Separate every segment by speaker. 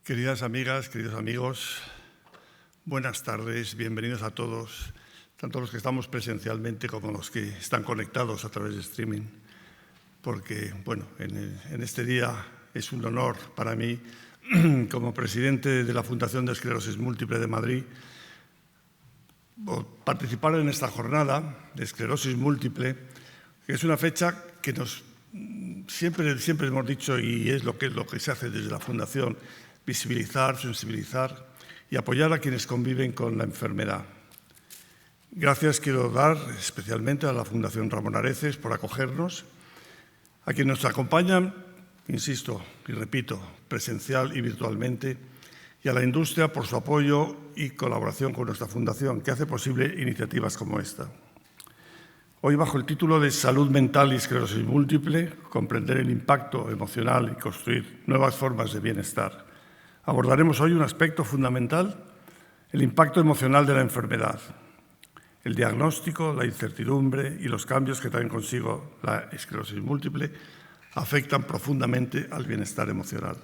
Speaker 1: Queridas amigas, queridos amigos, buenas tardes, bienvenidos a todos, tanto los que estamos presencialmente como los que están conectados a través de streaming, porque, bueno, en este día es un honor para mí, como presidente de la Fundación de Esclerosis Múltiple de Madrid, participar en esta jornada de esclerosis múltiple, que es una fecha que siempre hemos dicho, y es lo que se hace desde la Fundación, visibilizar, sensibilizar y apoyar a quienes conviven con la enfermedad. Gracias quiero dar especialmente a la Fundación Ramón Areces por acogernos, a quienes nos acompañan, insisto y repito, presencial y virtualmente, y a la industria por su apoyo y colaboración con nuestra Fundación, que hace posible iniciativas como esta. Hoy, bajo el título de Salud mental y esclerosis múltiple, comprender el impacto emocional y construir nuevas formas de bienestar, abordaremos hoy un aspecto fundamental, el impacto emocional de la enfermedad, el diagnóstico, la incertidumbre y los cambios que traen consigo la esclerosis múltiple afectan profundamente al bienestar emocional.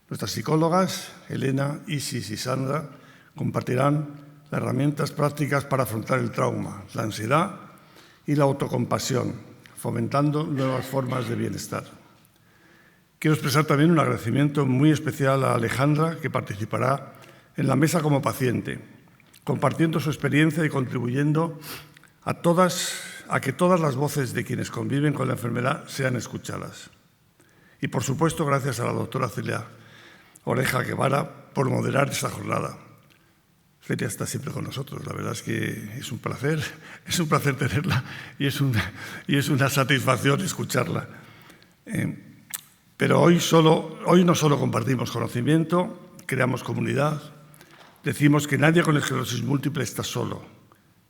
Speaker 1: Nuestras psicólogas, Elena, Isis y Sandra, compartirán las herramientas prácticas para afrontar el trauma, la ansiedad y la autocompasión, fomentando nuevas formas de bienestar. Quiero expresar también un agradecimiento muy especial a Alejandra, que participará en la mesa como paciente, compartiendo su experiencia y contribuyendo a que todas las voces de quienes conviven con la enfermedad sean escuchadas. Y, por supuesto, gracias a la doctora Celia Oreja Guevara por moderar esta jornada. Celia está siempre con nosotros, la verdad es que es un placer tenerla y es una satisfacción escucharla. Pero hoy no solo compartimos conocimiento, creamos comunidad, decimos que nadie con esclerosis múltiple está solo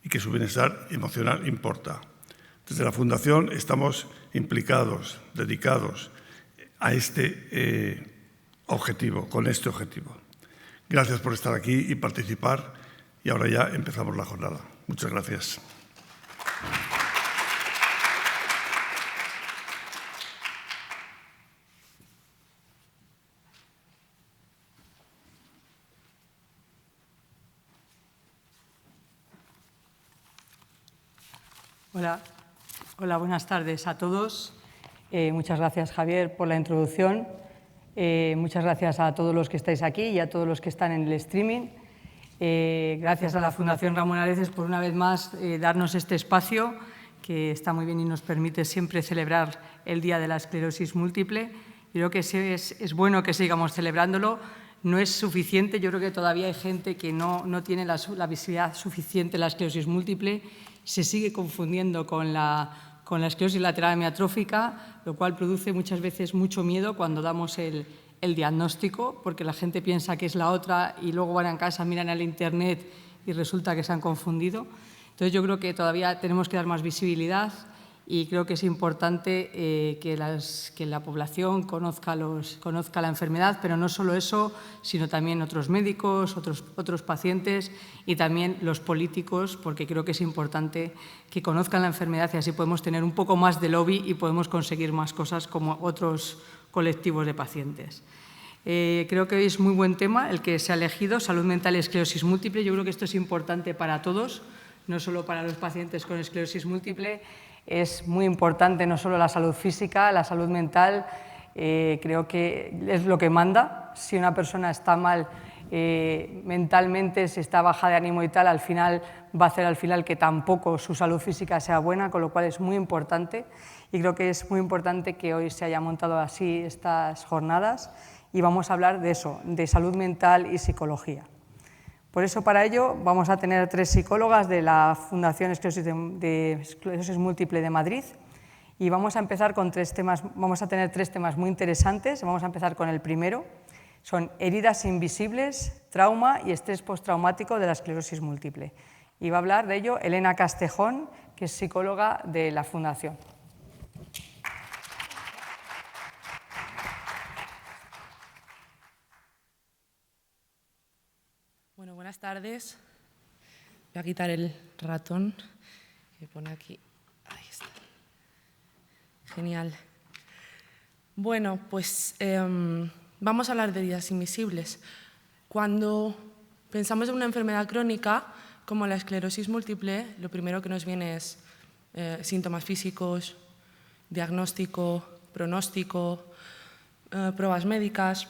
Speaker 1: y que su bienestar emocional importa. Desde la Fundación estamos implicados, dedicados a este objetivo, con este objetivo. Gracias por estar aquí y participar, y ahora ya empezamos la jornada. Muchas gracias.
Speaker 2: Hola, buenas tardes a todos. Muchas gracias, Javier, por la introducción. Muchas gracias a todos los que estáis aquí y a todos los que están en el streaming. Gracias a la Fundación Ramón Areces por una vez más darnos este espacio, que está muy bien y nos permite siempre celebrar el Día de la Esclerosis Múltiple. Creo que es bueno que sigamos celebrándolo. No es suficiente, yo creo que todavía hay gente que no tiene la visibilidad suficiente de la esclerosis múltiple, se sigue confundiendo con la esclerosis lateral amiotrófica, lo cual produce muchas veces mucho miedo cuando damos el diagnóstico, porque la gente piensa que es la otra y luego van a casa, miran al internet y resulta que se han confundido. Entonces yo creo que todavía tenemos que dar más visibilidad y creo que es importante que la población conozca la enfermedad, pero no solo eso, sino también otros médicos, otros pacientes y también los políticos, porque creo que es importante que conozcan la enfermedad y así podemos tener un poco más de lobby y podemos conseguir más cosas como otros colectivos de pacientes. Creo que hoy es muy buen tema el que se ha elegido, salud mental y esclerosis múltiple. Yo creo que esto es importante para todos, no solo para los pacientes con esclerosis múltiple. Es muy importante no solo la salud física, la salud mental, creo que es lo que manda. Si una persona está mal mentalmente, si está baja de ánimo y tal, al final va a hacer al final que tampoco su salud física sea buena, con lo cual es muy importante y creo que es muy importante que hoy se haya montado así estas jornadas y vamos a hablar de eso, de salud mental y psicología. Por eso, para ello, vamos a tener 3 psicólogas de la Fundación de Esclerosis Múltiple de Madrid y vamos a empezar con 3 temas, vamos a tener 3 temas muy interesantes. Vamos a empezar con el primero, son heridas invisibles, trauma y estrés postraumático de la esclerosis múltiple. Y va a hablar de ello Elena Castejón, que es psicóloga de la Fundación.
Speaker 3: Bueno, buenas tardes. Voy a quitar el ratón que pone aquí. Ahí está. Genial. Bueno, pues vamos a hablar de heridas invisibles. Cuando pensamos en una enfermedad crónica como la esclerosis múltiple, lo primero que nos viene es síntomas físicos, diagnóstico, pronóstico, pruebas médicas,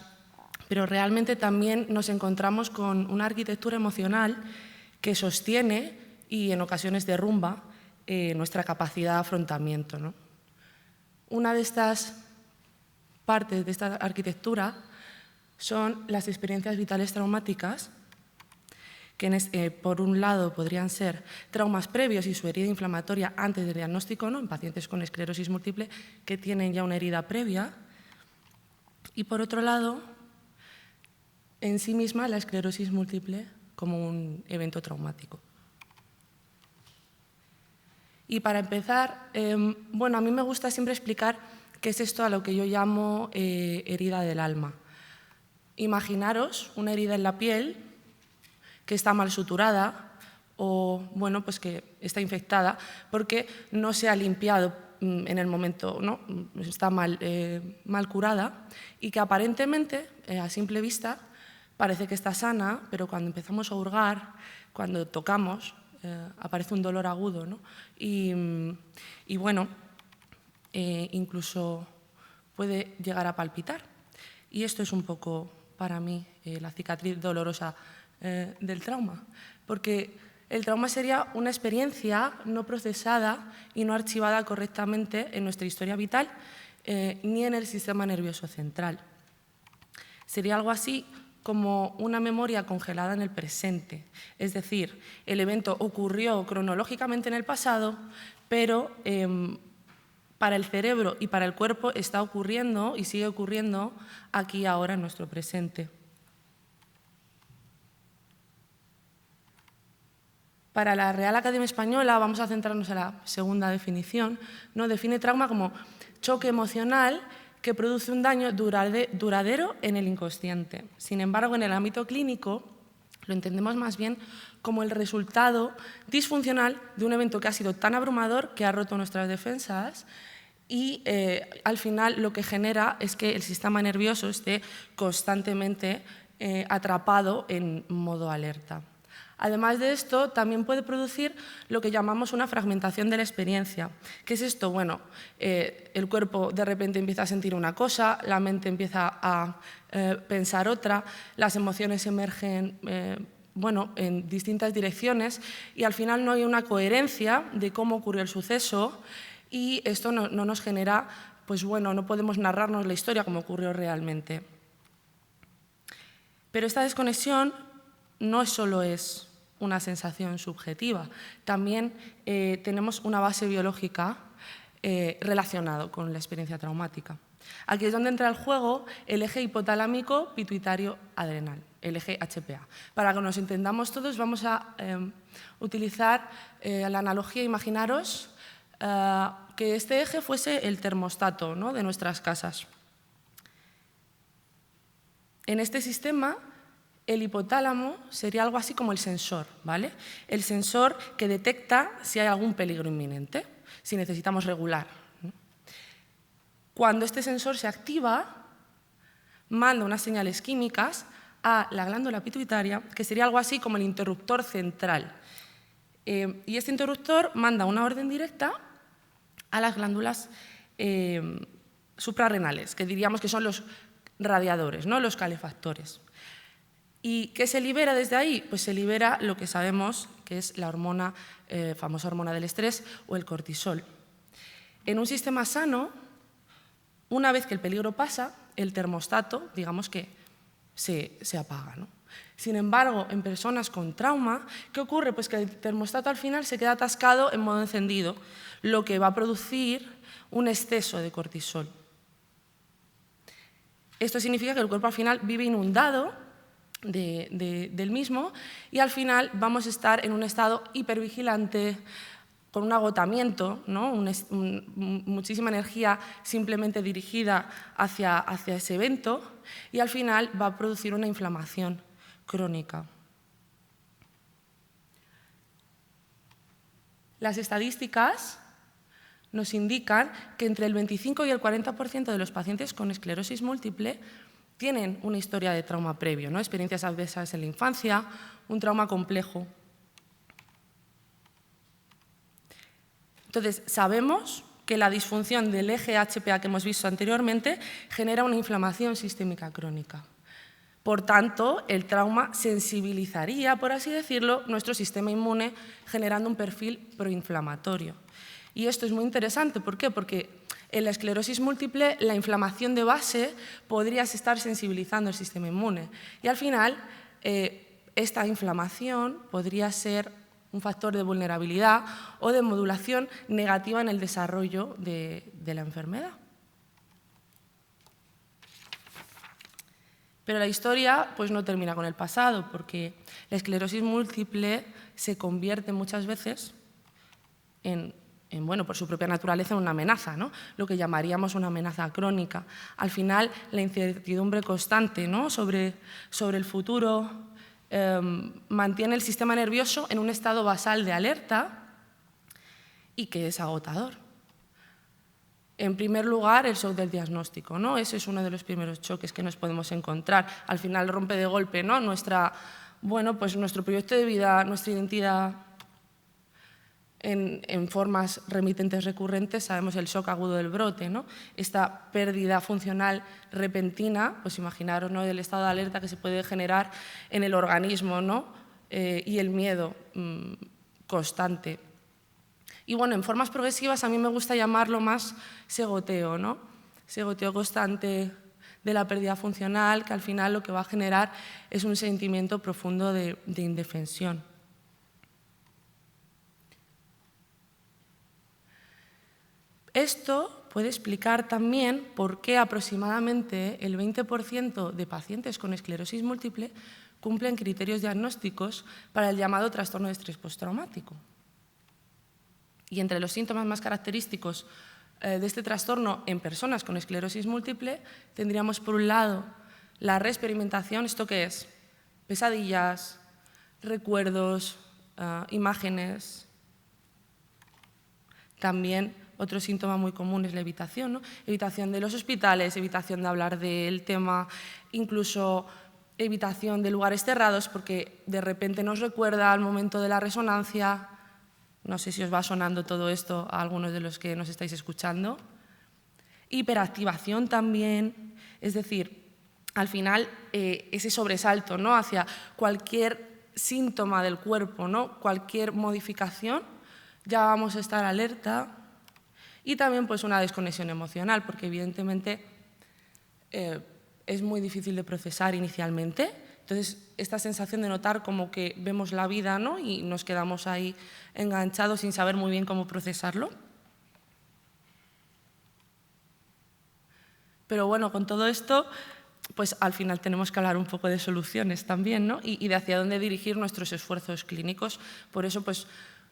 Speaker 3: pero realmente también nos encontramos con una arquitectura emocional que sostiene y en ocasiones derrumba nuestra capacidad de afrontamiento, ¿no? Una de estas partes de esta arquitectura son las experiencias vitales traumáticas, que por un lado podrían ser traumas previos y su herida inflamatoria antes del diagnóstico, ¿no?, en pacientes con esclerosis múltiple que tienen ya una herida previa, y por otro lado, en sí misma la esclerosis múltiple como un evento traumático. Y para empezar, bueno, a mí me gusta siempre explicar qué es esto a lo que yo llamo herida del alma. Imaginaros una herida en la piel que está mal suturada o bueno, pues que está infectada porque no se ha limpiado en el momento, ¿no?, está mal curada y que aparentemente, a simple vista, parece que está sana, pero cuando empezamos a hurgar, cuando tocamos, aparece un dolor agudo, ¿no? Y bueno, incluso puede llegar a palpitar. Y esto es un poco, para mí, la cicatriz dolorosa del trauma, porque el trauma sería una experiencia no procesada y no archivada correctamente en nuestra historia vital ni en el sistema nervioso central. Sería algo así como una memoria congelada en el presente, es decir, el evento ocurrió cronológicamente en el pasado, pero para el cerebro y para el cuerpo está ocurriendo y sigue ocurriendo aquí y ahora en nuestro presente. Para la Real Academia Española, vamos a centrarnos en la segunda definición, ¿no? Define trauma como choque emocional que produce un daño duradero en el inconsciente. Sin embargo, en el ámbito clínico lo entendemos más bien como el resultado disfuncional de un evento que ha sido tan abrumador que ha roto nuestras defensas y al final lo que genera es que el sistema nervioso esté constantemente atrapado en modo alerta. Además de esto, también puede producir lo que llamamos una fragmentación de la experiencia. ¿Qué es esto? Bueno, el cuerpo de repente empieza a sentir una cosa, la mente empieza a pensar otra, las emociones emergen en distintas direcciones y al final no hay una coherencia de cómo ocurrió el suceso y esto no nos genera, pues bueno, no podemos narrarnos la historia como ocurrió realmente. Pero esta desconexión no solo es una sensación subjetiva, también tenemos una base biológica relacionada con la experiencia traumática. Aquí es donde entra en juego el eje hipotalámico pituitario adrenal, el eje HPA. Para que nos entendamos todos, vamos a utilizar la analogía, imaginaros que este eje fuese el termostato, ¿no?, de nuestras casas. En este sistema, el hipotálamo sería algo así como el sensor, ¿vale? El sensor que detecta si hay algún peligro inminente, si necesitamos regular. Cuando este sensor se activa, manda unas señales químicas a la glándula pituitaria, que sería algo así como el interruptor central. Y este interruptor manda una orden directa a las glándulas suprarrenales, que diríamos que son los radiadores, ¿no?, los calefactores. ¿Y qué se libera desde ahí? Pues se libera lo que sabemos que es la hormona, famosa hormona del estrés o el cortisol. En un sistema sano, una vez que el peligro pasa, el termostato, digamos que se apaga, ¿no? Sin embargo, en personas con trauma, ¿qué ocurre? Pues que el termostato al final se queda atascado en modo encendido, lo que va a producir un exceso de cortisol. Esto significa que el cuerpo al final vive inundado del mismo y al final vamos a estar en un estado hipervigilante, con un agotamiento, ¿no?, muchísima energía simplemente dirigida hacia ese evento y al final va a producir una inflamación crónica. Las estadísticas nos indican que entre el 25 y el 40% de los pacientes con esclerosis múltiple tienen una historia de trauma previo, ¿no? Experiencias adversas en la infancia, un trauma complejo. Entonces, sabemos que la disfunción del eje HPA que hemos visto anteriormente genera una inflamación sistémica crónica. Por tanto, el trauma sensibilizaría, por así decirlo, nuestro sistema inmune, generando un perfil proinflamatorio. Y esto es muy interesante, ¿por qué? Porque en la esclerosis múltiple, la inflamación de base podría estar sensibilizando el sistema inmune. Y al final, esta inflamación podría ser un factor de vulnerabilidad o de modulación negativa en el desarrollo de la enfermedad. Pero la historia pues, no termina con el pasado, porque la esclerosis múltiple se convierte muchas veces bueno, por su propia naturaleza, en una amenaza, ¿no? Lo que llamaríamos una amenaza crónica. Al final, la incertidumbre constante, ¿no? sobre el futuro mantiene el sistema nervioso en un estado basal de alerta y que es agotador. En primer lugar, el shock del diagnóstico, ¿no? Ese es uno de los primeros choques que nos podemos encontrar. Al final rompe de golpe, ¿no? Pues nuestro proyecto de vida, nuestra identidad en formas remitentes recurrentes. Sabemos el shock agudo del brote, ¿no? Esta pérdida funcional repentina, pues imaginaros, ¿no? Del estado de alerta que se puede generar en el organismo, ¿no? Y el miedo constante. Y bueno, en formas progresivas a mí me gusta llamarlo más segoteo, ¿no? Segoteo constante de la pérdida funcional, que al final lo que va a generar es un sentimiento profundo de indefensión. Esto puede explicar también por qué aproximadamente el 20% de pacientes con esclerosis múltiple cumplen criterios diagnósticos para el llamado trastorno de estrés postraumático. Y entre los síntomas más característicos de este trastorno en personas con esclerosis múltiple tendríamos, por un lado, la reexperimentación. ¿Esto qué es? Pesadillas, recuerdos, imágenes. También otro síntoma muy común es la evitación, ¿no? Evitación de los hospitales, evitación de hablar del tema, incluso evitación de lugares cerrados, porque de repente nos recuerda al momento de la resonancia. No sé si os va sonando todo esto a algunos de los que nos estáis escuchando. Hiperactivación también, es decir, al final ese sobresalto, ¿no? Hacia cualquier síntoma del cuerpo, ¿no? Cualquier modificación, ya vamos a estar alerta. Y también pues, una desconexión emocional, porque evidentemente es muy difícil de procesar inicialmente. Entonces, esta sensación de notar como que vemos la vida, ¿no? Y nos quedamos ahí enganchados sin saber muy bien cómo procesarlo. Pero bueno, con todo esto, pues al final tenemos que hablar un poco de soluciones también, ¿no? Y de hacia dónde dirigir nuestros esfuerzos clínicos. Por eso, pues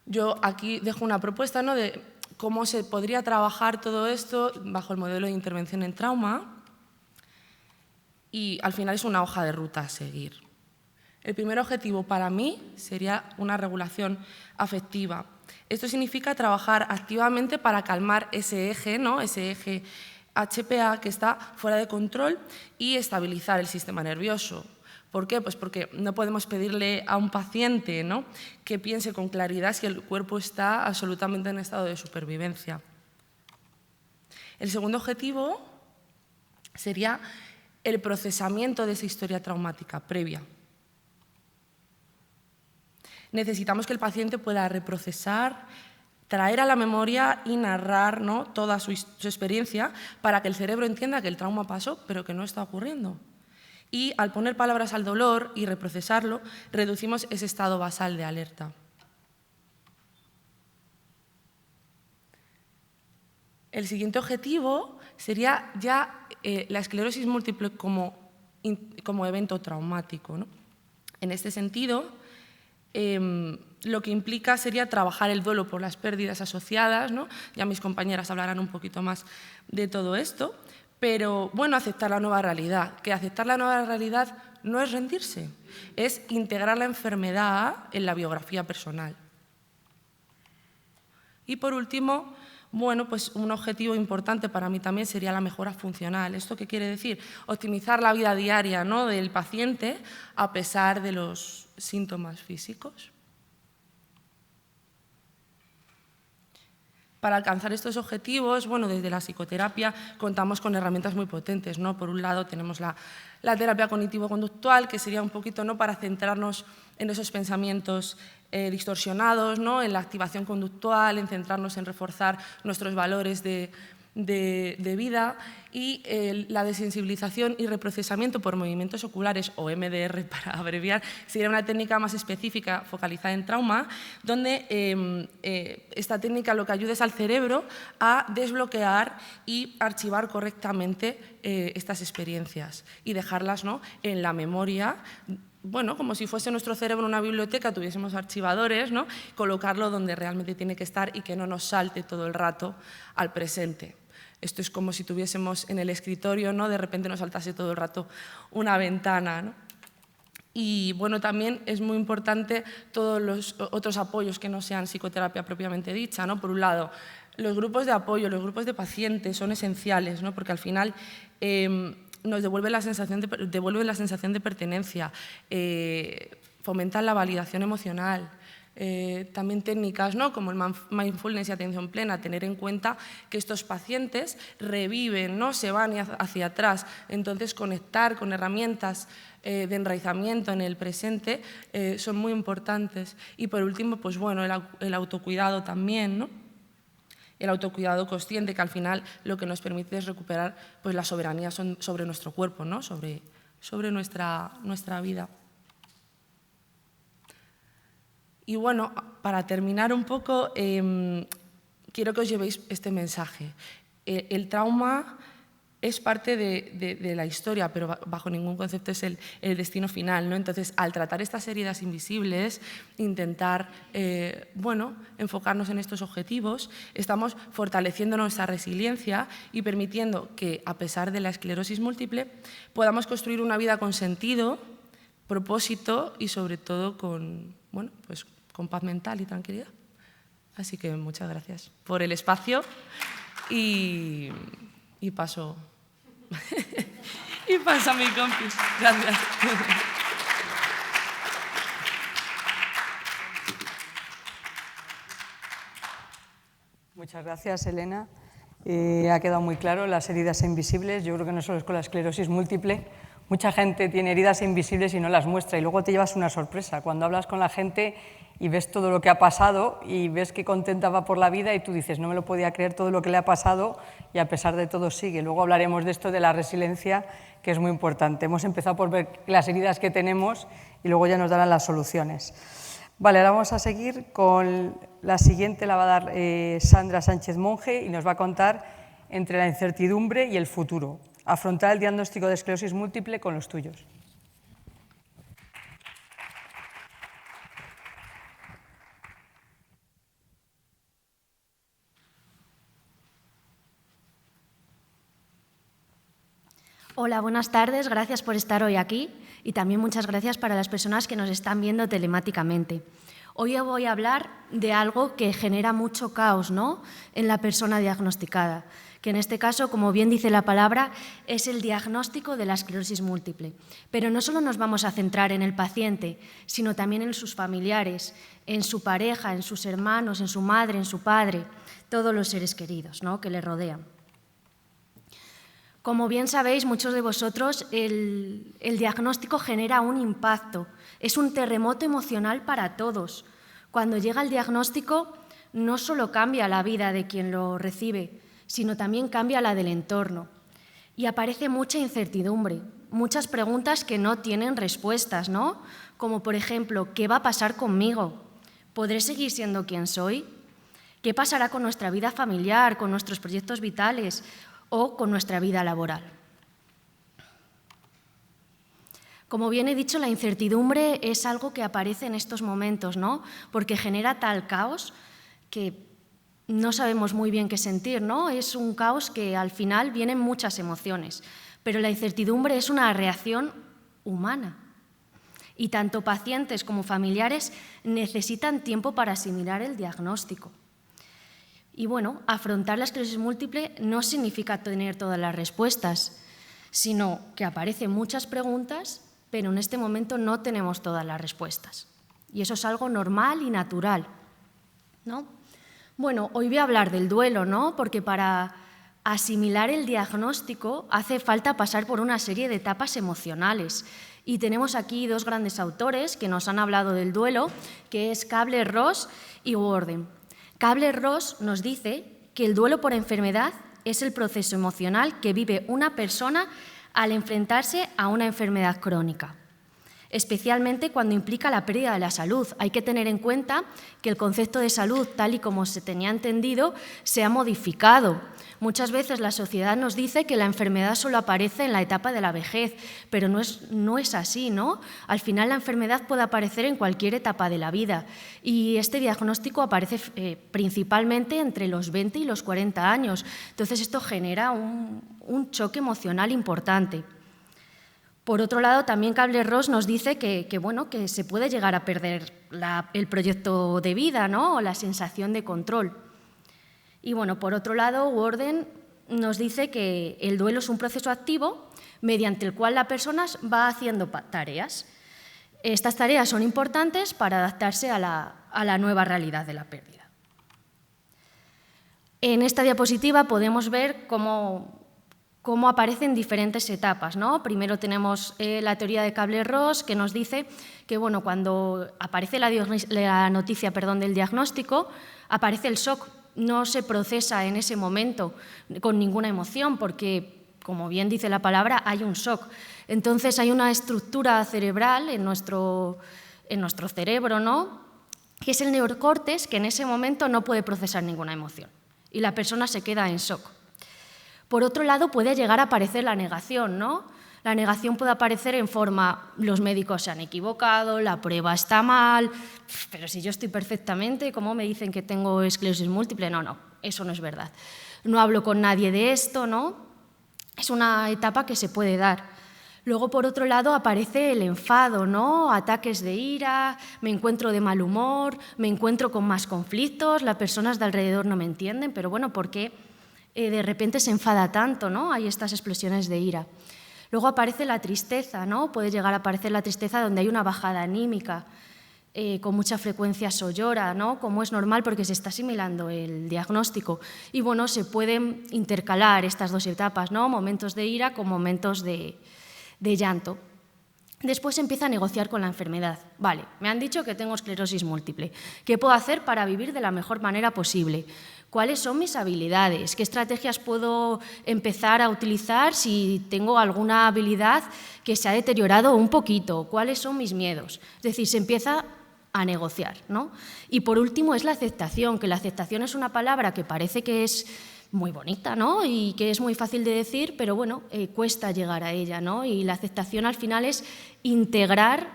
Speaker 3: yo aquí dejo una propuesta, ¿no? De cómo se podría trabajar todo esto bajo el modelo de intervención en trauma. Y al final es una hoja de ruta a seguir. El primer objetivo para mí sería una regulación afectiva. Esto significa trabajar activamente para calmar ese eje, ¿no? Ese eje HPA que está fuera de control y estabilizar el sistema nervioso. ¿Por qué? Pues porque no podemos pedirle a un paciente, ¿no? que piense con claridad si el cuerpo está absolutamente en estado de supervivencia. El segundo objetivo sería el procesamiento de esa historia traumática previa. Necesitamos que el paciente pueda reprocesar, traer a la memoria y narrar, ¿no? toda su experiencia para que el cerebro entienda que el trauma pasó, pero que no está ocurriendo. Y al poner palabras al dolor y reprocesarlo, reducimos ese estado basal de alerta. El siguiente objetivo sería ya la esclerosis múltiple como evento traumático, ¿no? En este sentido, lo que implica sería trabajar el duelo por las pérdidas asociadas, ¿no? Ya mis compañeras hablarán un poquito más de todo esto, pero bueno, aceptar la nueva realidad, que aceptar la nueva realidad no es rendirse, es integrar la enfermedad en la biografía personal. Y por último, Bueno, pues un objetivo importante para mí también sería la mejora funcional. ¿Esto qué quiere decir? Optimizar la vida diaria, ¿no?, del paciente a pesar de los síntomas físicos. Para alcanzar estos objetivos, bueno, desde la psicoterapia contamos con herramientas muy potentes, ¿no? Por un lado tenemos la terapia cognitivo-conductual, que sería un poquito, ¿no?, para centrarnos en esos pensamientos distorsionados, ¿no?, en la activación conductual, en centrarnos en reforzar nuestros valores de vida, y la desensibilización y reprocesamiento por movimientos oculares, o MDR para abreviar, sería una técnica más específica focalizada en trauma, donde esta técnica lo que ayuda es al cerebro a desbloquear y archivar correctamente estas experiencias y dejarlas, ¿no?, en la memoria. Bueno, como si fuese nuestro cerebro una biblioteca, tuviésemos archivadores, ¿no?, colocarlo donde realmente tiene que estar y que no nos salte todo el rato al presente. Esto es como si tuviésemos en el escritorio, ¿no?, de repente nos saltase todo el rato una ventana, ¿no? Y bueno, también es muy importante todos los otros apoyos que no sean psicoterapia propiamente dicha, ¿no? Por un lado, los grupos de apoyo, los grupos de pacientes son esenciales, ¿no?, porque al final nos devuelve la sensación de pertenencia, fomentan la validación emocional. También técnicas, ¿no?, como el mindfulness y atención plena, tener en cuenta que estos pacientes reviven, ¿no?, se van hacia atrás. Entonces, conectar con herramientas de enraizamiento en el presente son muy importantes. Y por último, pues bueno, el autocuidado también, ¿no?, el autocuidado consciente, que al final lo que nos permite es recuperar, pues, la soberanía sobre nuestro cuerpo, ¿no?, sobre nuestra vida. Y bueno, para terminar un poco, quiero que os llevéis este mensaje. El trauma es parte de la historia, pero bajo ningún concepto es el destino final, ¿no? Entonces, al tratar estas heridas invisibles, intentar bueno, enfocarnos en estos objetivos, estamos fortaleciendo nuestra resiliencia y permitiendo que, a pesar de la esclerosis múltiple, podamos construir una vida con sentido, propósito y, sobre todo, con paz mental y tranquilidad. Así que muchas gracias por el espacio y paso a mi compi. Gracias.
Speaker 2: Muchas gracias, Elena. Ha quedado muy claro las heridas invisibles. Yo creo que no solo es con la esclerosis múltiple. Mucha gente tiene heridas invisibles y no las muestra, y luego te llevas una sorpresa cuando hablas con la gente y ves todo lo que ha pasado y ves que contenta va por la vida y tú dices, no me lo podía creer todo lo que le ha pasado, y a pesar de todo sigue. Luego hablaremos de esto de la resiliencia, que es muy importante. Hemos empezado por ver las heridas que tenemos y luego ya nos darán las soluciones. Vale, ahora vamos a seguir con la siguiente, la va a dar Sandra Sánchez Monge, y nos va a contar entre la incertidumbre y el futuro. Afrontar el diagnóstico de esclerosis múltiple con los tuyos.
Speaker 4: Hola, buenas tardes. Gracias por estar hoy aquí, y también muchas gracias para las personas que nos están viendo telemáticamente. Hoy os voy a hablar de algo que genera mucho caos, ¿no?, en la persona diagnosticada, que en este caso, como bien dice la palabra, es el diagnóstico de la esclerosis múltiple. Pero no solo nos vamos a centrar en el paciente, sino también en sus familiares, en su pareja, en sus hermanos, en su madre, en su padre, todos los seres queridos, ¿no?, que le rodean. Como bien sabéis, muchos de vosotros, el diagnóstico genera un impacto, es un terremoto emocional para todos. Cuando llega el diagnóstico, no solo cambia la vida de quien lo recibe, sino también cambia la del entorno. Y aparece mucha incertidumbre, muchas preguntas que no tienen respuestas, ¿no? Como, por ejemplo, ¿qué va a pasar conmigo? ¿Podré seguir siendo quien soy? ¿Qué pasará con nuestra vida familiar, con nuestros proyectos vitales o con nuestra vida laboral? Como bien he dicho, la incertidumbre es algo que aparece en estos momentos, ¿no? Porque genera tal caos que no sabemos muy bien qué sentir, ¿no? Es un caos que al final vienen muchas emociones, pero la incertidumbre es una reacción humana. Y tanto pacientes como familiares necesitan tiempo para asimilar el diagnóstico. Y bueno, afrontar la esclerosis múltiple no significa tener todas las respuestas, sino que aparecen muchas preguntas, pero en este momento no tenemos todas las respuestas. Y eso es algo normal y natural, ¿no? Bueno, hoy voy a hablar del duelo, ¿no? Porque para asimilar el diagnóstico hace falta pasar por una serie de etapas emocionales. Y tenemos aquí dos grandes autores que nos han hablado del duelo, que es Kübler-Ross y Worden. Kübler-Ross nos dice que el duelo por enfermedad es el proceso emocional que vive una persona al enfrentarse a una enfermedad crónica, especialmente cuando implica la pérdida de la salud. Hay que tener en cuenta que el concepto de salud, tal y como se tenía entendido, se ha modificado. Muchas veces la sociedad nos dice que la enfermedad solo aparece en la etapa de la vejez, pero no es así, ¿no? Al final la enfermedad puede aparecer en cualquier etapa de la vida y este diagnóstico aparece principalmente entre los 20 y los 40 años. Entonces esto genera un choque emocional importante. Por otro lado, también Kübler-Ross nos dice que se puede llegar a perder el proyecto de vida, ¿no? O la sensación de control. Y bueno, por otro lado, Worden nos dice que el duelo es un proceso activo mediante el cual la persona va haciendo tareas. Estas tareas son importantes para adaptarse a la nueva realidad de la pérdida. En esta diapositiva podemos ver cómo aparecen diferentes etapas, ¿no? Primero tenemos la teoría de Kübler-Ross, que nos dice que cuando aparece la noticia del diagnóstico, aparece el shock. No se procesa en ese momento con ninguna emoción porque, como bien dice la palabra, hay un shock. Entonces hay una estructura cerebral en nuestro cerebro, ¿no? Que es el neocórtex, que en ese momento no puede procesar ninguna emoción y la persona se queda en shock. Por otro lado, puede llegar a aparecer la negación, ¿no? La negación puede aparecer en forma, los médicos se han equivocado, la prueba está mal, pero si yo estoy perfectamente, ¿cómo me dicen que tengo esclerosis múltiple? No, eso no es verdad. No hablo con nadie de esto, ¿no? Es una etapa que se puede dar. Luego, por otro lado, aparece el enfado, ¿no? Ataques de ira, me encuentro de mal humor, me encuentro con más conflictos, las personas de alrededor no me entienden, pero ¿por qué de repente se enfada tanto, ¿no? Hay estas explosiones de ira. Luego aparece la tristeza, ¿no? Puede llegar a aparecer la tristeza donde hay una bajada anímica, con mucha frecuencia llora, ¿no? Como es normal porque se está asimilando el diagnóstico. Y se pueden intercalar estas dos etapas, ¿no? Momentos de ira con momentos de llanto. Después se empieza a negociar con la enfermedad. Vale, me han dicho que tengo esclerosis múltiple. ¿Qué puedo hacer para vivir de la mejor manera posible? ¿Cuáles son mis habilidades? ¿Qué estrategias puedo empezar a utilizar si tengo alguna habilidad que se ha deteriorado un poquito? ¿Cuáles son mis miedos? Es decir, se empieza a negociar, ¿no? Y por último es la aceptación, que la aceptación es una palabra que parece que es muy bonita, ¿no? Y que es muy fácil de decir, pero cuesta llegar a ella, ¿no? Y la aceptación al final es integrar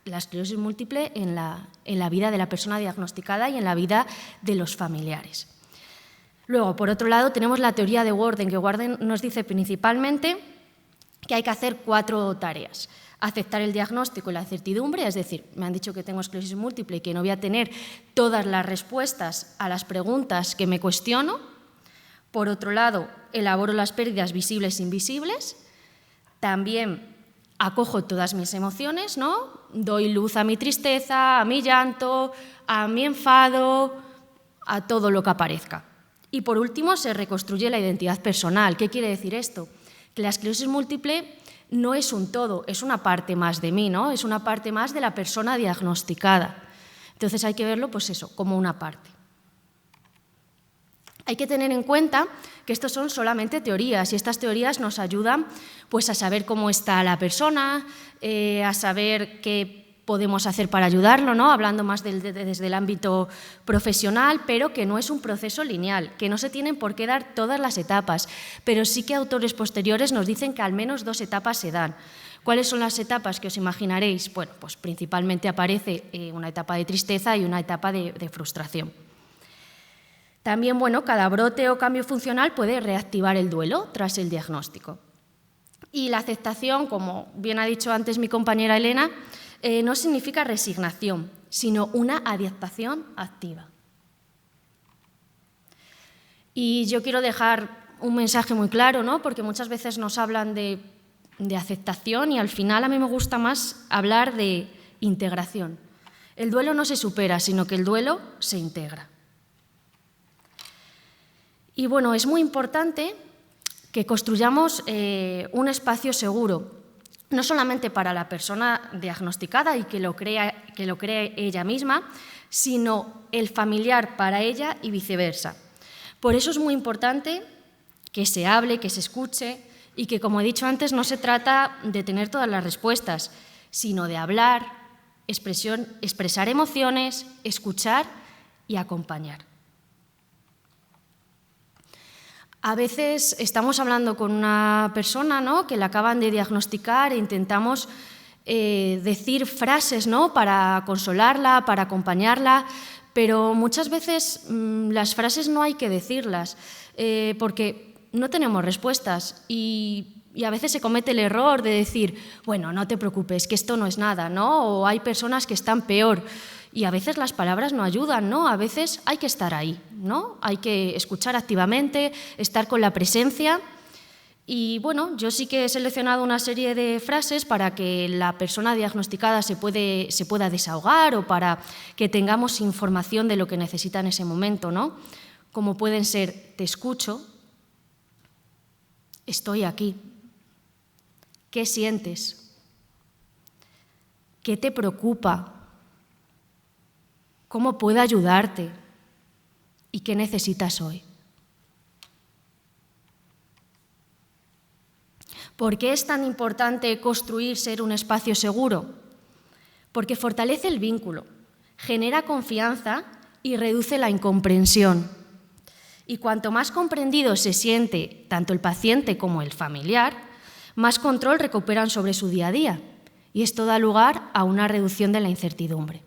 Speaker 4: la esclerosis múltiple en la vida de la persona diagnosticada y en la vida de los familiares. Luego, por otro lado, tenemos la teoría de Worden, que Worden nos dice principalmente que hay que hacer 4 tareas. Aceptar el diagnóstico y la certidumbre, es decir, me han dicho que tengo esclerosis múltiple y que no voy a tener todas las respuestas a las preguntas que me cuestiono. Por otro lado, elaboro las pérdidas visibles e invisibles. También acojo todas mis emociones, ¿no? Doy luz a mi tristeza, a mi llanto, a mi enfado, a todo lo que aparezca. Y por último, se reconstruye la identidad personal. ¿Qué quiere decir esto? Que la esclerosis múltiple no es un todo, es una parte más de mí, ¿no? Es una parte más de la persona diagnosticada. Entonces hay que verlo, como una parte. Hay que tener en cuenta que estos son solamente teorías y estas teorías nos ayudan a saber cómo está la persona, a saber qué podemos hacer para ayudarlo, ¿no? Hablando más desde el ámbito profesional, pero que no es un proceso lineal, que no se tienen por qué dar todas las etapas, pero sí que autores posteriores nos dicen que al menos 2 etapas se dan. ¿Cuáles son las etapas que os imaginaréis? Bueno, principalmente aparece una etapa de tristeza y una etapa de frustración. También, cada brote o cambio funcional puede reactivar el duelo tras el diagnóstico. Y la aceptación, como bien ha dicho antes mi compañera Elena, no significa resignación, sino una adaptación activa. Y yo quiero dejar un mensaje muy claro, ¿no? Porque muchas veces nos hablan de aceptación y al final a mí me gusta más hablar de integración. El duelo no se supera, sino que el duelo se integra. Y bueno, es muy importante que construyamos un espacio seguro, no solamente para la persona diagnosticada y que lo cree ella misma, sino el familiar para ella y viceversa. Por eso es muy importante que se hable, que se escuche y que, como he dicho antes, no se trata de tener todas las respuestas, sino de hablar, expresar emociones, escuchar y acompañar. A veces estamos hablando con una persona, ¿no?, que la acaban de diagnosticar e intentamos decir frases, ¿no?, para consolarla, para acompañarla, pero muchas veces las frases no hay que decirlas porque no tenemos respuestas y a veces se comete el error de decir, bueno, no te preocupes, que esto no es nada, ¿no? O hay personas que están peor. Y a veces las palabras no ayudan, ¿no? A veces hay que estar ahí, ¿no? Hay que escuchar activamente, estar con la presencia. Y bueno, yo sí que he seleccionado una serie de frases para que la persona diagnosticada se pueda desahogar o para que tengamos información de lo que necesita en ese momento, ¿no? Como pueden ser, te escucho, estoy aquí, ¿qué sientes? ¿Qué te preocupa? ¿Cómo puedo ayudarte? ¿Y qué necesitas hoy? ¿Por qué es tan importante construir ser un espacio seguro? Porque fortalece el vínculo, genera confianza y reduce la incomprensión. Y cuanto más comprendido se siente tanto el paciente como el familiar, más control recuperan sobre su día a día. Y esto da lugar a una reducción de la incertidumbre.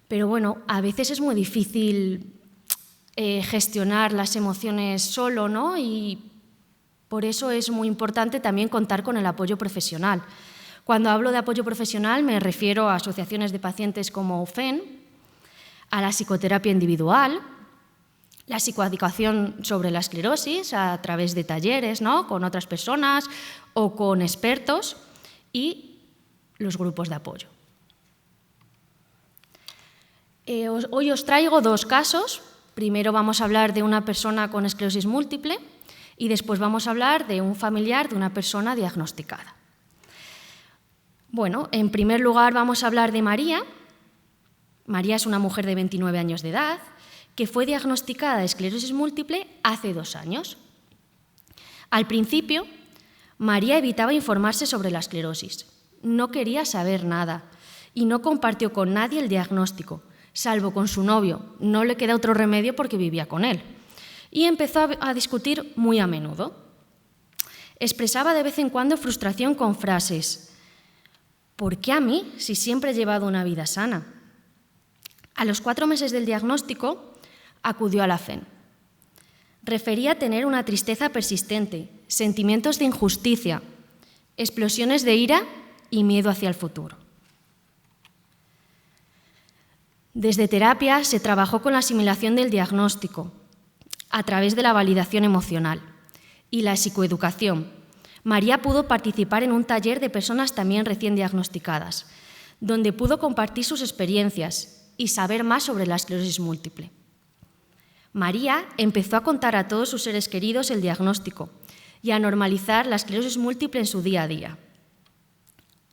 Speaker 4: Pero bueno, a veces es muy difícil gestionar las emociones solo, ¿no? Y por eso es muy importante también contar con el apoyo profesional. Cuando hablo de apoyo profesional me refiero a asociaciones de pacientes como FEN, a la psicoterapia individual, la psicoeducación sobre la esclerosis a través de talleres, ¿no?, con otras personas o con expertos y los grupos de apoyo. Hoy os traigo dos casos. Primero vamos a hablar de una persona con esclerosis múltiple y después vamos a hablar de un familiar de una persona diagnosticada. Bueno, en primer lugar vamos a hablar de María. María es una mujer de 29 años de edad que fue diagnosticada de esclerosis múltiple hace 2 años. Al principio, María evitaba informarse sobre la esclerosis. No quería saber nada y no compartió con nadie el diagnóstico, salvo con su novio. No le queda otro remedio porque vivía con él. Y empezó a discutir muy a menudo. Expresaba de vez en cuando frustración con frases: ¿por qué a mí, si siempre he llevado una vida sana? A los 4 meses del diagnóstico, acudió a la FEN. Refería tener una tristeza persistente, sentimientos de injusticia, explosiones de ira y miedo hacia el futuro. Desde terapia se trabajó con la asimilación del diagnóstico a través de la validación emocional y la psicoeducación. María pudo participar en un taller de personas también recién diagnosticadas, donde pudo compartir sus experiencias y saber más sobre la esclerosis múltiple. María empezó a contar a todos sus seres queridos el diagnóstico y a normalizar la esclerosis múltiple en su día a día.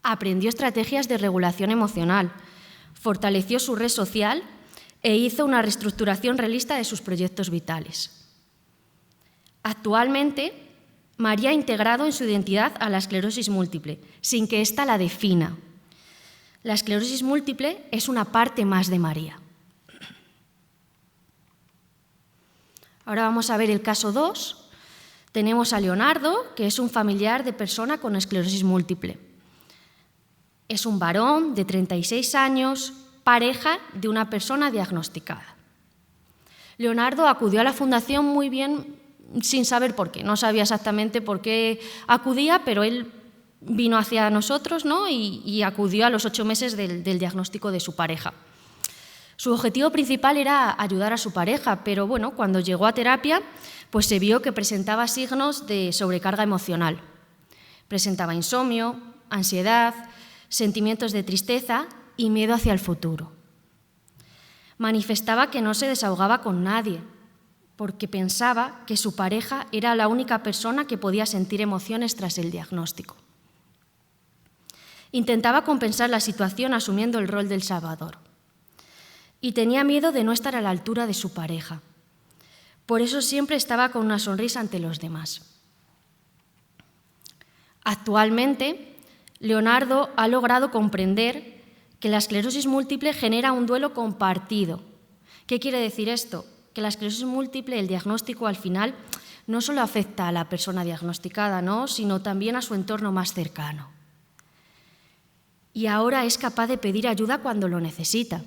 Speaker 4: Aprendió estrategias de regulación emocional, fortaleció su red social e hizo una reestructuración realista de sus proyectos vitales. Actualmente, María ha integrado en su identidad a la esclerosis múltiple, sin que ésta la defina. La esclerosis múltiple es una parte más de María. Ahora vamos a ver el caso 2. Tenemos a Leonardo, que es un familiar de persona con esclerosis múltiple. Es un varón de 36 años, pareja de una persona diagnosticada. Leonardo acudió a la fundación muy bien sin saber por qué. No sabía exactamente por qué acudía, pero él vino hacia nosotros, ¿no?, y acudió a los 8 meses del diagnóstico de su pareja. Su objetivo principal era ayudar a su pareja, pero bueno, cuando llegó a terapia, pues se vio que presentaba signos de sobrecarga emocional. Presentaba insomnio, ansiedad, sentimientos de tristeza y miedo hacia el futuro. Manifestaba que no se desahogaba con nadie, porque pensaba que su pareja era la única persona que podía sentir emociones tras el diagnóstico. Intentaba compensar la situación asumiendo el rol del salvador. Y tenía miedo de no estar a la altura de su pareja. Por eso siempre estaba con una sonrisa ante los demás. Actualmente, Leonardo ha logrado comprender que la esclerosis múltiple genera un duelo compartido. ¿Qué quiere decir esto? Que la esclerosis múltiple, el diagnóstico al final, no solo afecta a la persona diagnosticada, ¿no?, sino también a su entorno más cercano. Y ahora es capaz de pedir ayuda cuando lo necesita.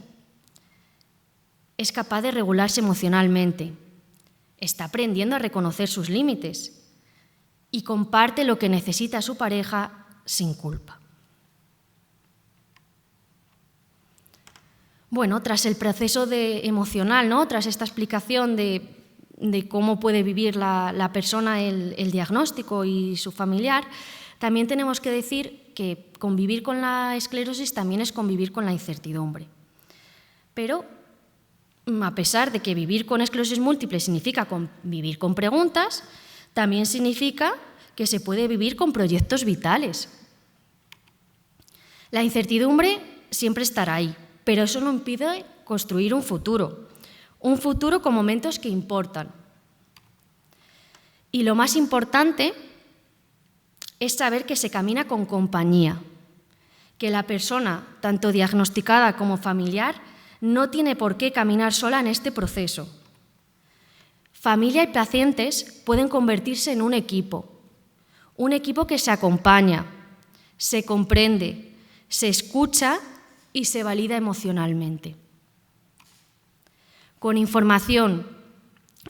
Speaker 4: Es capaz de regularse emocionalmente. Está aprendiendo a reconocer sus límites y comparte lo que necesita su pareja sin culpa. Bueno, tras el proceso emocional, ¿no?, tras esta explicación de cómo puede vivir la persona el diagnóstico y su familiar, también tenemos que decir que convivir con la esclerosis también es convivir con la incertidumbre. Pero, a pesar de que vivir con esclerosis múltiple significa vivir con preguntas, también significa que se puede vivir con proyectos vitales. La incertidumbre siempre estará ahí, pero eso no impide construir un futuro con momentos que importan. Y lo más importante es saber que se camina con compañía, que la persona, tanto diagnosticada como familiar, no tiene por qué caminar sola en este proceso. Familia y pacientes pueden convertirse en un equipo que se acompaña, se comprende, se escucha y se valida emocionalmente. Con información,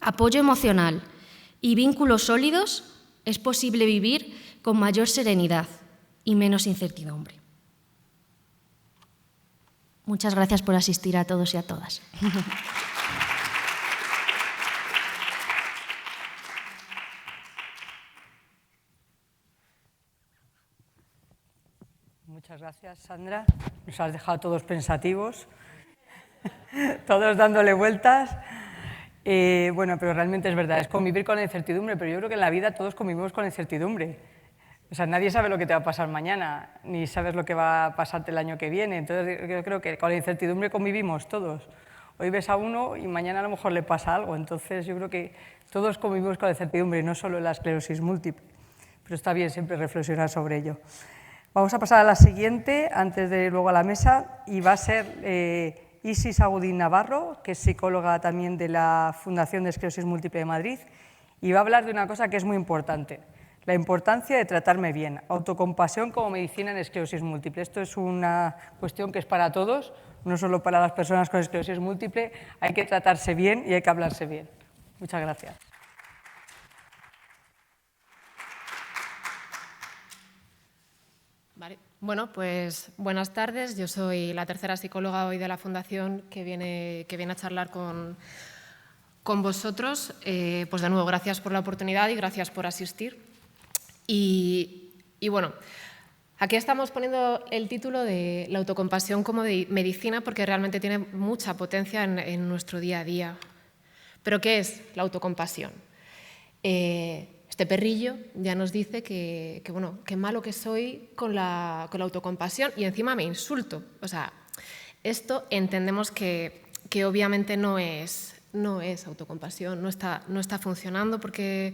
Speaker 4: apoyo emocional y vínculos sólidos es posible vivir con mayor serenidad y menos incertidumbre. Muchas gracias por asistir a todos y a todas.
Speaker 2: Muchas gracias, Sandra. Nos has dejado todos pensativos, todos dándole vueltas. Bueno, pero realmente es verdad, es convivir con la incertidumbre, pero yo creo que en la vida todos convivimos con la incertidumbre. O sea, nadie sabe lo que te va a pasar mañana, ni sabes lo que va a pasarte el año que viene. Entonces, yo creo que con la incertidumbre convivimos todos. Hoy ves a uno y mañana a lo mejor le pasa algo. Entonces, yo creo que todos convivimos con la incertidumbre, no solo la esclerosis múltiple. Pero está bien siempre reflexionar sobre ello. Vamos a pasar a la siguiente, antes de ir luego a la mesa, y va a ser Isis Agudín Navarro, que es psicóloga también de la Fundación de Esclerosis Múltiple de Madrid, y va a hablar de una cosa que es muy importante. La importancia de tratarme bien, autocompasión como medicina en esclerosis múltiple. Esto es una cuestión que es para todos, no solo para las personas con esclerosis múltiple. Hay que tratarse bien y hay que hablarse bien. Muchas gracias.
Speaker 5: Vale. Bueno, pues buenas tardes. Yo soy la tercera psicóloga hoy de la Fundación que viene a charlar con vosotros. Pues de nuevo, gracias por la oportunidad y gracias por asistir. Y bueno, aquí estamos poniendo el título de la autocompasión como de medicina porque realmente tiene mucha potencia en nuestro día a día. ¿Pero qué es la autocompasión? Este perrillo ya nos dice que bueno, qué malo que soy con la autocompasión y encima me insulto. O sea, esto entendemos que obviamente no es autocompasión, no está funcionando porque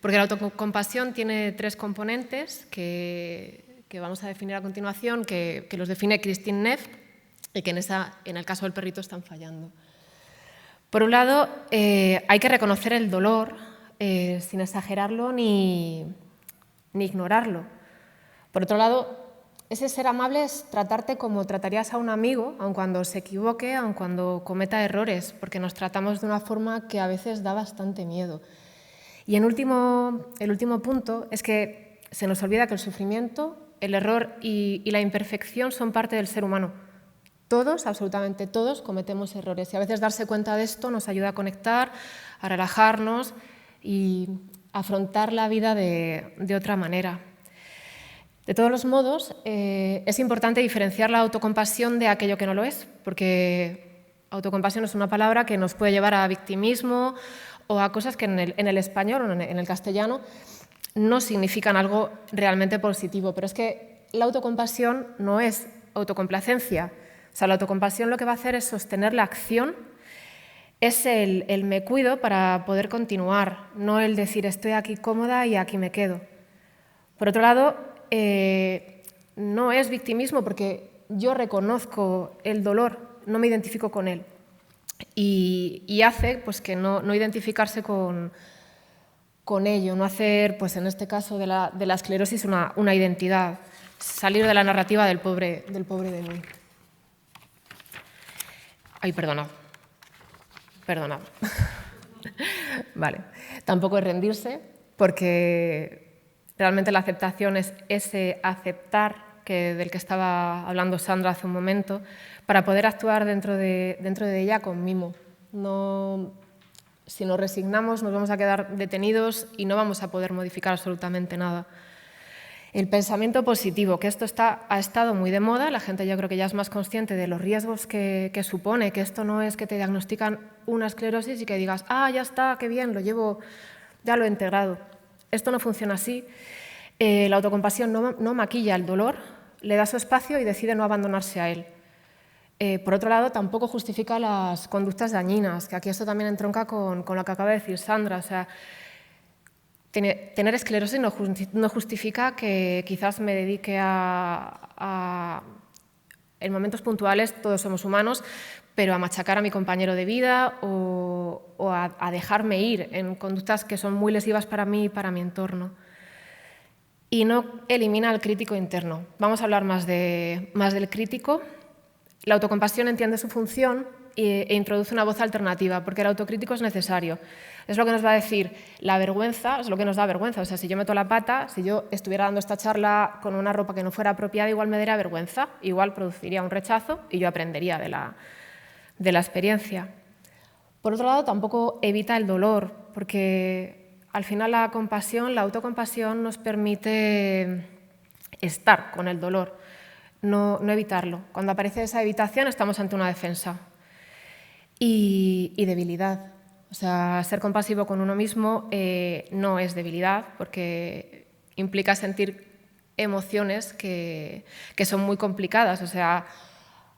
Speaker 5: la autocompasión tiene tres componentes que vamos a definir a continuación, que los define Christine Neff y que en el caso del perrito están fallando. Por un lado, hay que reconocer el dolor sin exagerarlo ni ignorarlo. Por otro lado, ese ser amable es tratarte como tratarías a un amigo, aun cuando se equivoque, aun cuando cometa errores, porque nos tratamos de una forma que a veces da bastante miedo. Y el último punto es que se nos olvida que el sufrimiento, el error y la imperfección son parte del ser humano. Todos, absolutamente todos, cometemos errores y a veces darse cuenta de esto nos ayuda a conectar, a relajarnos y afrontar la vida de otra manera. De todos los modos, es importante diferenciar la autocompasión de aquello que no lo es, porque autocompasión es una palabra que nos puede llevar a victimismo o a cosas que en el español o en el castellano no significan algo realmente positivo. Pero es que la autocompasión no es autocomplacencia. O sea, la autocompasión lo que va a hacer es sostener la acción, es el me cuido para poder continuar, no el decir estoy aquí cómoda y aquí me quedo. Por otro lado, no es victimismo porque yo reconozco el dolor, no me identifico con él. Y hace pues, que no identificarse con ello, no hacer, pues, en este caso de la esclerosis, una identidad, salir de la narrativa del pobre de mí. Ay, perdonad. Vale. Tampoco es rendirse, porque realmente la aceptación es ese aceptar del que estaba hablando Sandra hace un momento, para poder actuar dentro de ella con mimo. No, si nos resignamos, nos vamos a quedar detenidos y no vamos a poder modificar absolutamente nada. El pensamiento positivo, que esto ha estado muy de moda, la gente yo creo que ya es más consciente de los riesgos que supone, que esto no es que te diagnostican una esclerosis y que digas, ah, ya está, qué bien, ya lo he integrado. Esto no funciona así. La autocompasión no maquilla el dolor, le da su espacio y decide no abandonarse a él. Por otro lado, tampoco justifica las conductas dañinas, que aquí esto también entronca con lo que acaba de decir Sandra. O sea, tener esclerosis no justifica que quizás me dedique en momentos puntuales, todos somos humanos, pero a machacar a mi compañero de vida o a dejarme ir en conductas que son muy lesivas para mí y para mi entorno. Y no elimina al crítico interno. Vamos a hablar más del crítico. La autocompasión entiende su función e introduce una voz alternativa, porque el autocrítico es necesario. Es lo que nos va a decir la vergüenza, es lo que nos da vergüenza. O sea, si yo meto la pata, si yo estuviera dando esta charla con una ropa que no fuera apropiada, igual me daría vergüenza, igual produciría un rechazo y yo aprendería de la experiencia. Por otro lado, tampoco evita el dolor, porque al final la autocompasión nos permite estar con el dolor, no evitarlo. Cuando aparece esa evitación estamos ante una defensa y debilidad. O sea, ser compasivo con uno mismo no es debilidad, porque implica sentir emociones que son muy complicadas. O sea,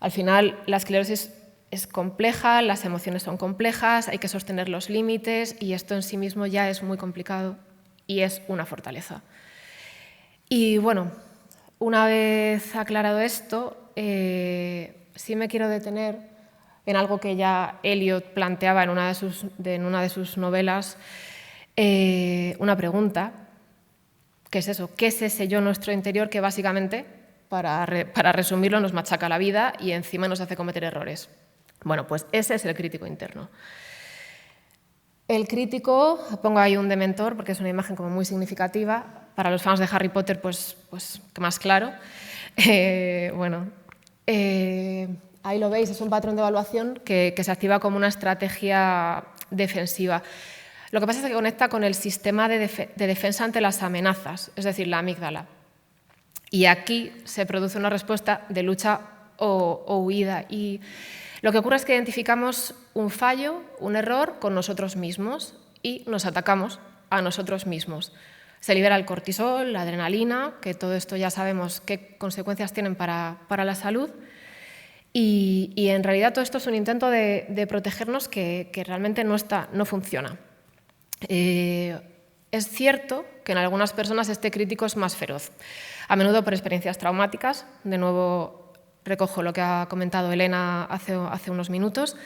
Speaker 5: al final la esclerosis es compleja, las emociones son complejas, hay que sostener los límites y esto en sí mismo ya es muy complicado y es una fortaleza. Y bueno, una vez aclarado esto, sí me quiero detener en algo que ya Eliot planteaba en una de sus novelas, una pregunta, que es eso, ¿qué es ese yo nuestro interior que básicamente, para resumirlo, nos machaca la vida y encima nos hace cometer errores? Bueno, pues ese es el crítico interno. El crítico, pongo ahí un dementor porque es una imagen como muy significativa, para los fans de Harry Potter pues que más claro. Ahí lo veis, es un patrón de evaluación que se activa como una estrategia defensiva. Lo que pasa es que conecta con el sistema de defensa ante las amenazas, es decir, la amígdala. Y aquí se produce una respuesta de lucha o huida. Y lo que ocurre es que identificamos un fallo, un error con nosotros mismos y nos atacamos a nosotros mismos. Se libera el cortisol, la adrenalina, que todo esto ya sabemos qué consecuencias tienen para la salud. Y en realidad todo esto es un intento de protegernos que realmente no funciona. Es cierto que en algunas personas este crítico es más feroz, a menudo por experiencias traumáticas. De nuevo recojo lo que ha comentado Elena hace unos minutos,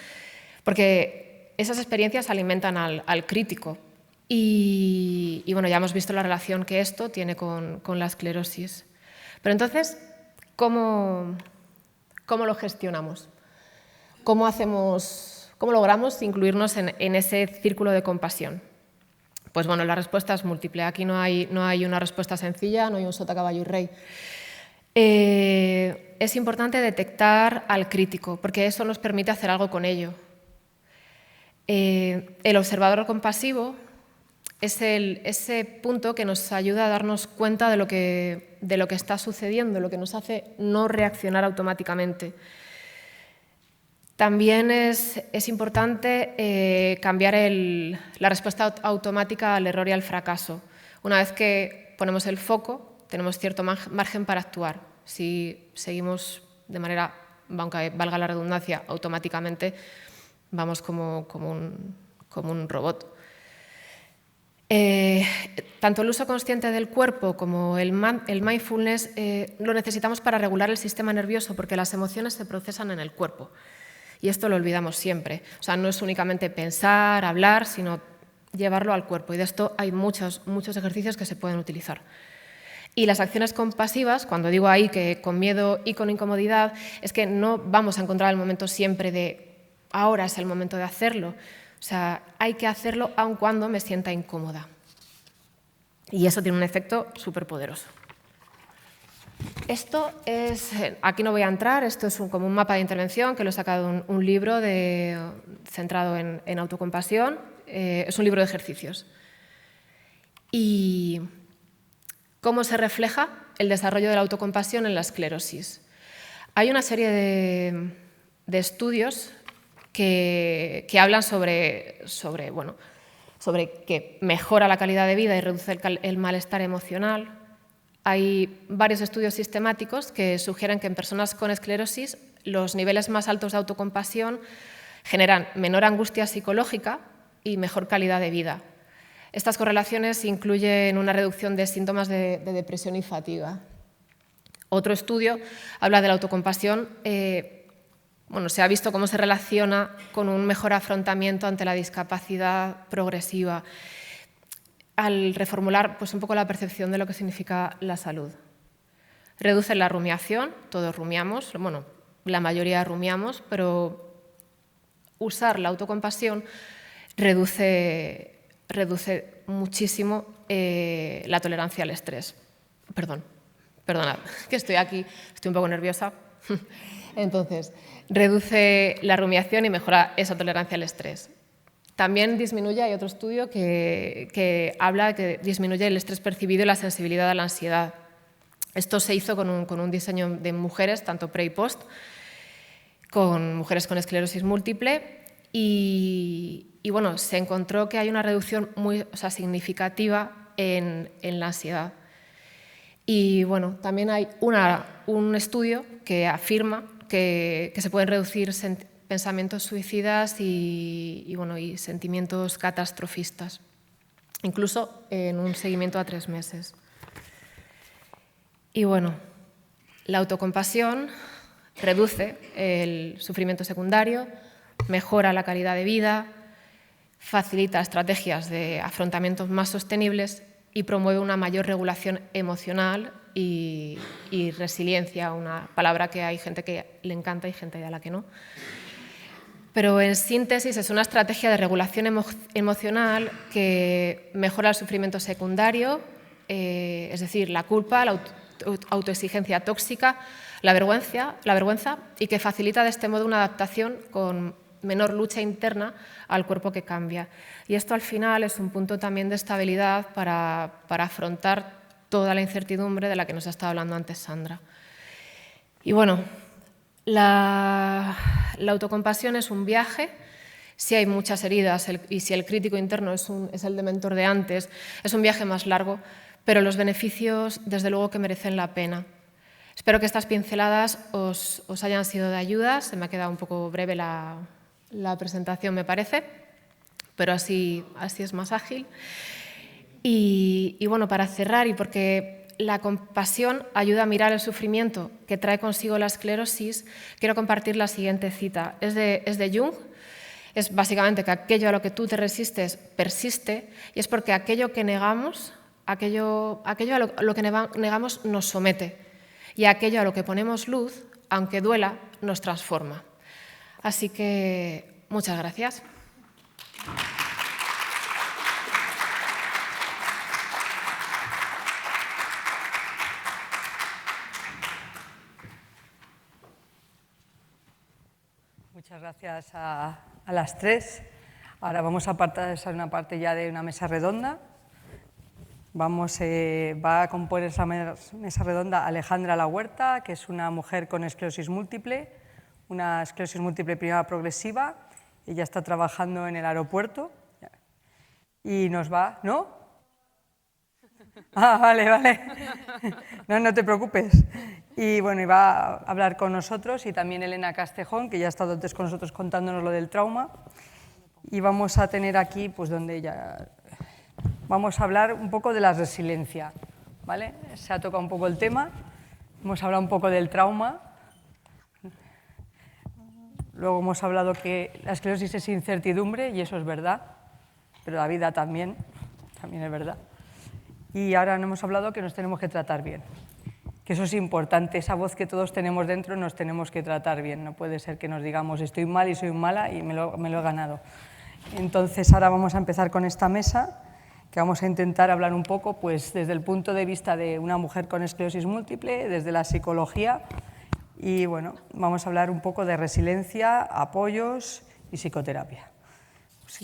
Speaker 5: porque esas experiencias alimentan al crítico. Y bueno, ya hemos visto la relación que esto tiene con la esclerosis. Pero entonces, ¿cómo lo gestionamos? ¿Cómo logramos incluirnos en ese círculo de compasión? Pues bueno, la respuesta es múltiple. Aquí no hay una respuesta sencilla, no hay un sota, caballo y rey. Es importante detectar al crítico, porque eso nos permite hacer algo con ello. El observador compasivo es ese punto que nos ayuda a darnos cuenta de lo que está sucediendo, lo que nos hace no reaccionar automáticamente. También es importante cambiar la respuesta automática al error y al fracaso. Una vez que ponemos el foco, tenemos cierto margen para actuar. Si seguimos de manera, aunque valga la redundancia, automáticamente, vamos como un robot. Tanto el uso consciente del cuerpo como el mindfulness lo necesitamos para regular el sistema nervioso, porque las emociones se procesan en el cuerpo. Y esto lo olvidamos siempre. O sea, no es únicamente pensar, hablar, sino llevarlo al cuerpo. Y de esto hay muchos ejercicios que se pueden utilizar. Y las acciones compasivas, cuando digo ahí que con miedo y con incomodidad, es que no vamos a encontrar el momento siempre de ahora es el momento de hacerlo. O sea, hay que hacerlo aun cuando me sienta incómoda. Y eso tiene un efecto súper poderoso. Esto es, aquí no voy a entrar, esto es como un mapa de intervención que lo he sacado de un libro centrado en autocompasión. Es un libro de ejercicios. Y ¿cómo se refleja el desarrollo de la autocompasión en la esclerosis? Hay una serie de estudios que hablan sobre que mejora la calidad de vida y reduce el malestar emocional. Hay varios estudios sistemáticos que sugieren que en personas con esclerosis los niveles más altos de autocompasión generan menor angustia psicológica y mejor calidad de vida. Estas correlaciones incluyen una reducción de síntomas de depresión y fatiga. Otro estudio habla de la autocompasión. Se ha visto cómo se relaciona con un mejor afrontamiento ante la discapacidad progresiva, al reformular un poco la percepción de lo que significa la salud. Reduce la rumiación, todos rumiamos, la mayoría rumiamos, pero usar la autocompasión reduce muchísimo la tolerancia al estrés. Perdonad, que estoy aquí, estoy un poco nerviosa. Entonces, reduce la rumiación y mejora esa tolerancia al estrés. También disminuye, hay otro estudio que habla de que disminuye el estrés percibido y la sensibilidad a la ansiedad. Esto se hizo con un diseño de mujeres, tanto pre y post, con mujeres con esclerosis múltiple y se encontró que hay una reducción muy significativa en la ansiedad. Y también hay un estudio que afirma que se pueden reducir pensamientos suicidas y sentimientos catastrofistas, incluso en un seguimiento a 3 meses. Y la autocompasión reduce el sufrimiento secundario, mejora la calidad de vida, facilita estrategias de afrontamientos más sostenibles y promueve una mayor regulación emocional y resiliencia, una palabra que hay gente que le encanta y gente a la que no. Pero en síntesis es una estrategia de regulación emocional que mejora el sufrimiento secundario, es decir, la culpa, la autoexigencia tóxica, la vergüenza y que facilita de este modo una adaptación con menor lucha interna al cuerpo que cambia. Y esto al final es un punto también de estabilidad para afrontar toda la incertidumbre de la que nos ha estado hablando antes Sandra. Y la autocompasión es un viaje. Si hay muchas heridas y si el crítico interno es el dementor de antes, es un viaje más largo, pero los beneficios desde luego que merecen la pena. Espero que estas pinceladas os hayan sido de ayuda. Se me ha quedado un poco breve la presentación, me parece, pero así es más ágil. Y para cerrar, y porque la compasión ayuda a mirar el sufrimiento que trae consigo la esclerosis, quiero compartir la siguiente cita. Es de Jung. Es básicamente que aquello a lo que tú te resistes persiste, y es porque aquello que negamos, aquello a lo que negamos nos somete, y aquello a lo que ponemos luz, aunque duela, nos transforma. Así que muchas gracias.
Speaker 2: gracias a las tres. Ahora vamos a pasar una parte ya de una mesa redonda. Va a componer esa mesa redonda Alejandra Lahuerta, que es una mujer con esclerosis múltiple, una esclerosis múltiple primera progresiva. Ella está trabajando en el aeropuerto y nos va, ¿no? Ah, vale. No te preocupes. Y bueno, va a hablar con nosotros, y también Elena Castejón, que ya ha estado antes con nosotros contándonos lo del trauma. Y vamos a tener aquí, pues vamos a hablar un poco de la resiliencia, ¿vale? Se ha tocado un poco el tema, hemos hablado un poco del trauma, luego hemos hablado que la esclerosis es incertidumbre, y eso es verdad, pero la vida también es verdad. Y ahora hemos hablado que nos tenemos que tratar bien, que eso es importante, esa voz que todos tenemos dentro nos tenemos que tratar bien, no puede ser que nos digamos estoy mal y soy mala y me lo he ganado. Entonces ahora vamos a empezar con esta mesa, que vamos a intentar hablar un poco pues, desde el punto de vista de una mujer con esclerosis múltiple, desde la psicología, y bueno, vamos a hablar un poco de resiliencia, apoyos y psicoterapia.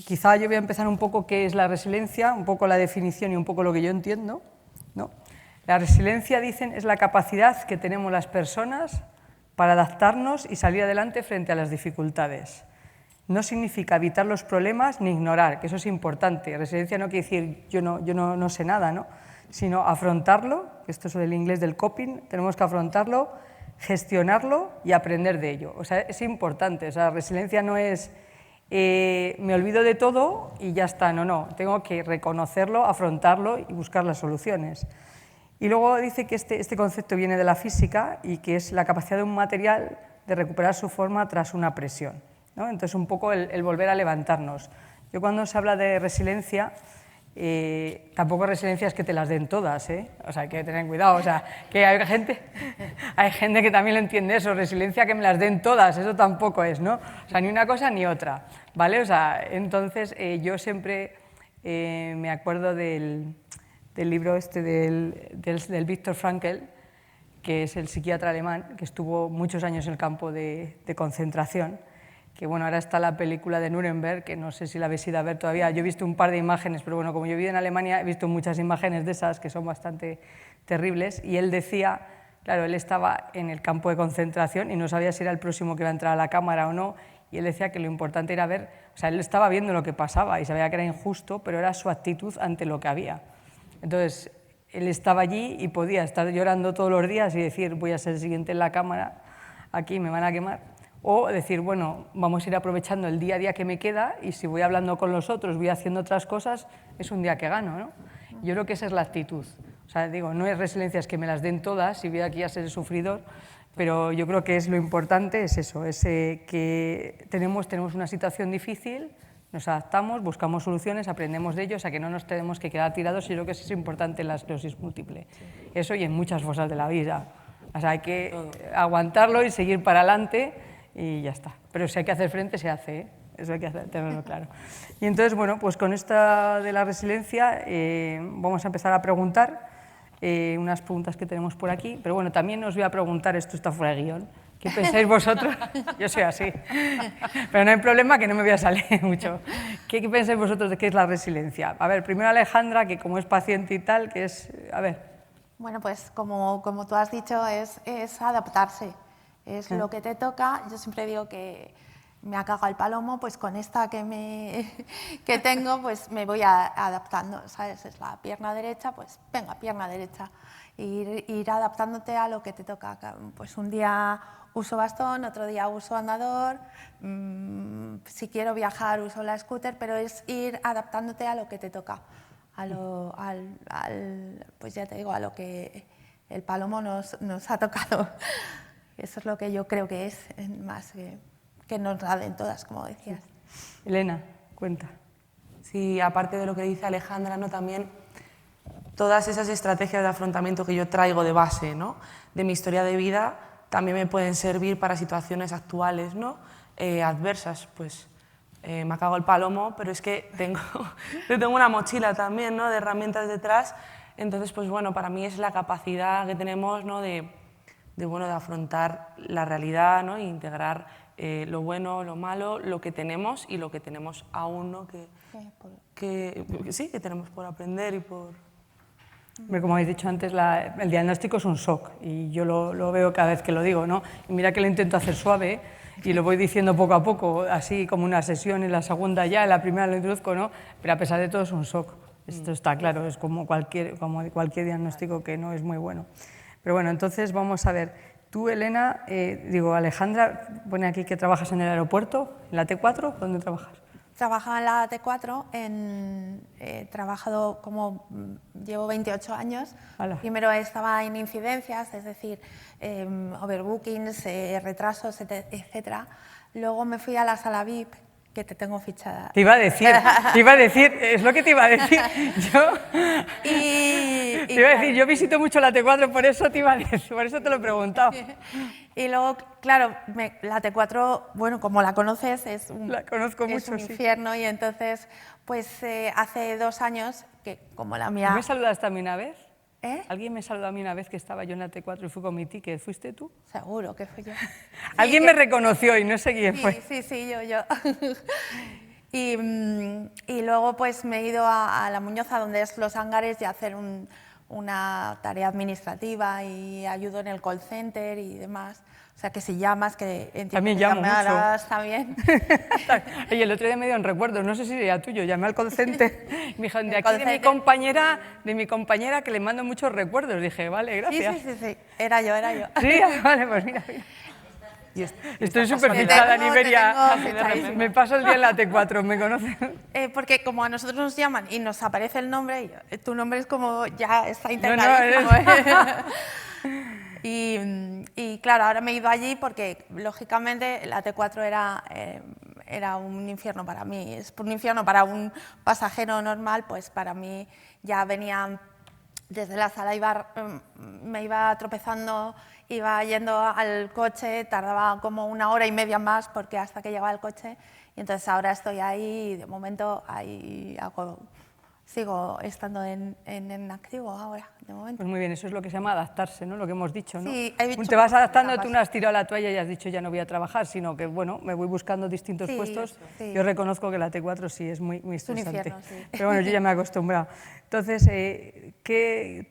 Speaker 2: Quizá yo voy a empezar un poco qué es la resiliencia, un poco la definición y un poco lo que yo entiendo, ¿no? La resiliencia, dicen, es la capacidad que tenemos las personas para adaptarnos y salir adelante frente a las dificultades. No significa evitar los problemas ni ignorar, que eso es importante. Resiliencia no quiere decir yo no sé nada, ¿no? Sino afrontarlo, esto es del inglés del coping, tenemos que afrontarlo, gestionarlo y aprender de ello. O sea, es importante, o sea, resiliencia no es me olvido de todo y ya está, no, tengo que reconocerlo, afrontarlo y buscar las soluciones. Y luego dice que este concepto viene de la física y que es la capacidad de un material de recuperar su forma tras una presión, ¿no? Entonces, un poco el volver a levantarnos. Yo cuando se habla de resiliencia, tampoco resiliencia es que te las den todas, ¿eh? O sea, hay que tener cuidado, o sea, que hay gente que también lo entiende eso, resiliencia que me las den todas, eso tampoco es, ¿no? O sea, ni una cosa ni otra, ¿vale? O sea, entonces yo siempre me acuerdo del libro del Viktor Frankl, que es el psiquiatra alemán, que estuvo muchos años en el campo de concentración, que bueno, ahora está la película de Nuremberg, que no sé si la habéis ido a ver todavía. Yo he visto un par de imágenes, pero bueno, como yo vivo en Alemania, he visto muchas imágenes de esas que son bastante terribles, y él decía, claro, él estaba en el campo de concentración y no sabía si era el próximo que iba a entrar a la cámara o no, y él decía que lo importante era ver, o sea, él estaba viendo lo que pasaba y sabía que era injusto, pero era su actitud ante lo que había. Entonces, él estaba allí y podía estar llorando todos los días y decir, voy a ser el siguiente en la cámara, aquí me van a quemar. O decir, bueno, vamos a ir aprovechando el día a día que me queda y si voy hablando con los otros, voy haciendo otras cosas, es un día que gano, ¿no? Yo creo que esa es la actitud. O sea, digo, no es resiliencia, es que me las den todas y voy aquí a ser el sufridor, pero yo creo que es lo importante, es eso, es que tenemos una situación difícil, nos adaptamos, buscamos soluciones, aprendemos de ello, o sea, que no nos tenemos que quedar tirados, y yo creo que eso es importante en la esclerosis múltiple. Eso y en muchas cosas de la vida. O sea, hay que aguantarlo y seguir para adelante, y ya está. Pero si hay que hacer frente, se hace, ¿eh? Eso hay que tenerlo claro. Y entonces, bueno, pues con esta de la resiliencia vamos a empezar a preguntar unas preguntas que tenemos por aquí, pero bueno, también os voy a preguntar, esto está fuera de guión, ¿qué pensáis vosotros? Yo soy así, pero no hay problema que no me voy a salir mucho. ¿Qué pensáis vosotros de qué es la resiliencia? A ver, primero Alejandra, que como es paciente y tal, que es, a ver.
Speaker 6: Bueno, pues como tú has dicho, es adaptarse. Es lo que te toca. Yo siempre digo que me ha cagado el palomo, pues con esta que tengo, pues me voy adaptando, ¿sabes? Es la pierna derecha, pues venga, pierna derecha. Ir adaptándote a lo que te toca. Pues un día uso bastón, otro día uso andador, si quiero viajar uso la scooter, pero es ir adaptándote a lo que te toca, pues ya te digo, a lo que el palomo nos ha tocado. Eso es lo que yo creo que es, más que nos raden todas, como decías.
Speaker 2: Elena, cuenta.
Speaker 3: Sí, aparte de lo que dice Alejandra, ¿no? También todas esas estrategias de afrontamiento que yo traigo de base, ¿no? De mi historia de vida, también me pueden servir para situaciones actuales, ¿no? Adversas. Pues me ha cagado el palomo, pero es que tengo una mochila también, ¿no? De herramientas detrás. Entonces, pues bueno, para mí es la capacidad que tenemos, ¿no? de afrontar la realidad, ¿no? E integrar lo bueno, lo malo, lo que tenemos y lo que tenemos aún, ¿no? que tenemos por aprender y por...
Speaker 2: Como habéis dicho antes, el diagnóstico es un shock y yo lo veo cada vez que lo digo, ¿no? Y mira que lo intento hacer suave y lo voy diciendo poco a poco, así como una sesión, en la segunda ya, en la primera lo introduzco, ¿no? Pero a pesar de todo es un shock. Esto está claro, es como cualquier diagnóstico que no es muy bueno. Pero bueno, entonces vamos a ver. Tú, Elena, Alejandra pone aquí que trabajas en el aeropuerto, en la T4, ¿dónde trabajas?
Speaker 6: Trabajaba en la T4, he trabajado llevo 28 años.
Speaker 2: Hala.
Speaker 6: Primero estaba en incidencias, es decir, overbookings, retrasos, etc. Luego me fui a la sala VIP, que te tengo fichada.
Speaker 2: Te iba a decir, es lo que te iba a decir. Yo visito mucho la T4, por eso te lo he preguntado.
Speaker 6: Y luego, claro, la T4, bueno, como la conoces, es un infierno, sí. Y entonces, pues hace 2 años, que como la mía...
Speaker 2: ¿Me saludaste a mí una vez?
Speaker 6: ¿Eh?
Speaker 2: ¿Alguien me saludó a mí una vez que estaba yo en la T4 y fui con mi ticket? ¿Fuiste tú?
Speaker 6: Seguro que fui yo.
Speaker 2: Alguien me reconoció y no sé quién fue.
Speaker 6: Sí, yo. Y luego pues me he ido a La Muñoza, donde es los hangares, y a hacer una tarea administrativa y ayudo en el call center y demás. O sea, que si llamas, que entiendo
Speaker 2: también
Speaker 6: que
Speaker 2: llamo
Speaker 6: llamadas también.
Speaker 2: Y el otro día me dio un recuerdo, no sé si era tuyo, llamé al call center y me dijeron, de aquí de mi compañera que le mando muchos recuerdos. Dije, vale, gracias.
Speaker 6: Sí, era yo.
Speaker 2: Sí, vale, pues mira. Estoy súper fichada en Iberia, me paso el día en la T4, ¿me conocen?
Speaker 6: Porque como a nosotros nos llaman y nos aparece el nombre, tu nombre es como ya está integrado. Y claro, ahora me he ido allí porque, lógicamente, la T4 era un infierno para mí. Es un infierno para un pasajero normal, pues para mí ya venía desde la sala, me iba tropezando, iba yendo al coche, tardaba como 1 hora y media más porque hasta que llegaba el coche. Y entonces ahora estoy ahí y de momento ahí sigo estando en activo ahora, de momento.
Speaker 2: Pues muy bien, eso es lo que se llama adaptarse, ¿no? Lo que hemos dicho, ¿no?
Speaker 6: Sí,
Speaker 2: te vas adaptando, tú no has tirado la toalla y has dicho ya no voy a trabajar, sino que, bueno, me voy buscando distintos puestos. Sí. Yo reconozco que la T4 sí es muy estresante.
Speaker 6: Un infierno, sí.
Speaker 2: Pero bueno, yo ya me he acostumbrado. Entonces,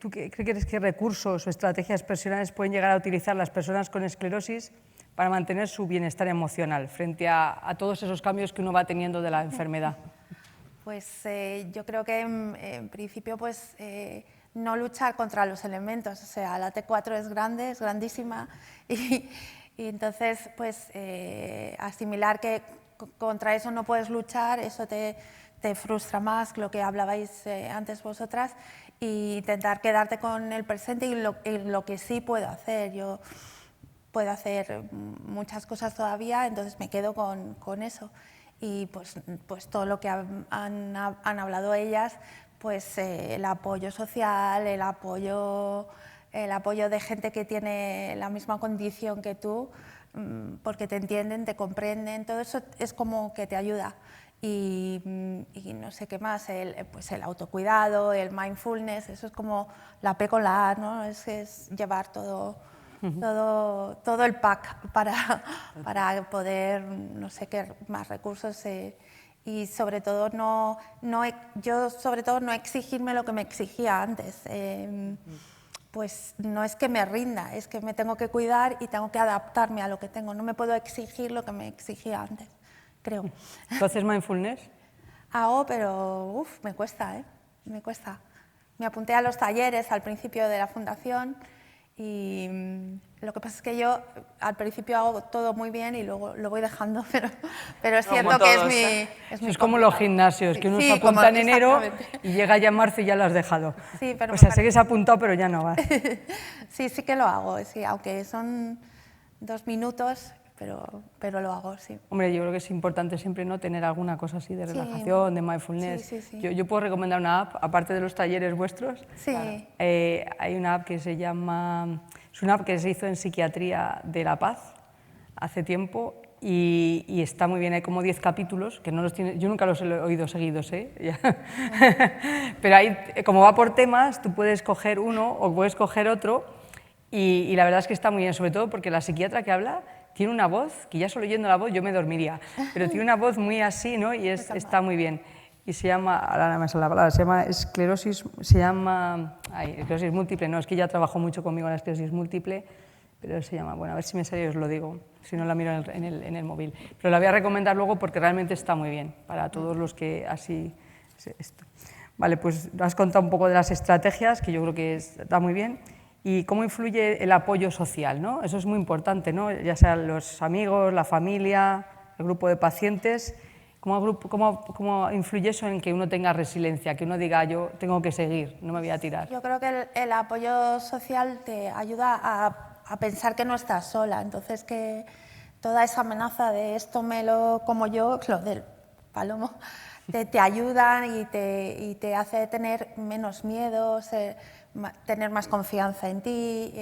Speaker 2: ¿tú qué crees que recursos o estrategias personales pueden llegar a utilizar las personas con esclerosis para mantener su bienestar emocional frente a todos esos cambios que uno va teniendo de la enfermedad?
Speaker 6: Pues yo creo que en principio pues, no luchar contra los elementos, o sea, la T4 es grande, es grandísima y entonces pues asimilar que contra eso no puedes luchar, eso te frustra más, lo que hablabais antes vosotras, e intentar quedarte con el presente y lo que sí puedo hacer. Yo puedo hacer muchas cosas todavía, entonces me quedo con eso. Y pues todo lo que han hablado ellas, pues el apoyo social, el apoyo de gente que tiene la misma condición que tú, porque te entienden, te comprenden, todo eso es como que te ayuda. Y no sé qué más, pues el autocuidado, el mindfulness, eso es como la P con la A, ¿no? Es llevar todo el pack para poder, no sé qué más recursos y sobre todo no exigirme lo que me exigía antes. Pues no es que me rinda, es que me tengo que cuidar y tengo que adaptarme a lo que tengo. No me puedo exigir lo que me exigía antes, creo.
Speaker 2: ¿Tú haces mindfulness?
Speaker 6: Hago, pero me cuesta, me cuesta. Me apunté a los talleres al principio de la fundación. Y lo que pasa es que yo al principio hago todo muy bien y luego lo voy dejando, pero es cierto que es mi
Speaker 2: como los gimnasios, que uno se apunta en enero y llega ya en marzo y ya lo has dejado.
Speaker 6: Sí, pero
Speaker 2: o sea, sé que se ha apuntado, pero ya no vas.
Speaker 6: Sí que lo hago, sí, aunque son 2 minutos, pero lo hago, sí.
Speaker 2: Hombre, yo creo que es importante siempre no tener alguna cosa así de relajación, de mindfulness.
Speaker 6: Sí.
Speaker 2: Yo puedo recomendar una app, aparte de los talleres vuestros.
Speaker 6: Sí.
Speaker 2: Claro. Hay una app que se llama... Es una app que se hizo en Psiquiatría de La Paz hace tiempo y está muy bien. Hay como 10 capítulos, que no los tiene, yo nunca los he oído seguidos, pero ahí, como va por temas, tú puedes coger uno o puedes coger otro y la verdad es que está muy bien, sobre todo porque la psiquiatra que habla tiene una voz, que ya solo oyendo la voz yo me dormiría, pero tiene una voz muy así, ¿no? Y está muy bien. Y se llama, ahora no me sale la palabra, se llama esclerosis múltiple, no, es que ya trabajó mucho conmigo en la esclerosis múltiple, pero se llama, bueno, a ver si me sale y os lo digo, si no la miro en el móvil. Pero la voy a recomendar luego porque realmente está muy bien, para todos los que así... Esto. Vale, pues has contado un poco de las estrategias, que yo creo que está muy bien, y cómo influye el apoyo social, ¿no? Eso es muy importante, ¿no? Ya sean los amigos, la familia, el grupo de pacientes. ¿Cómo influye eso en que uno tenga resiliencia, que uno diga yo tengo que seguir, no me voy a tirar?
Speaker 6: Yo creo que el apoyo social te ayuda a pensar que no estás sola, entonces que toda esa amenaza de esto me lo como yo, lo del palomo, te ayudan y te hace tener menos miedo, tener más confianza en ti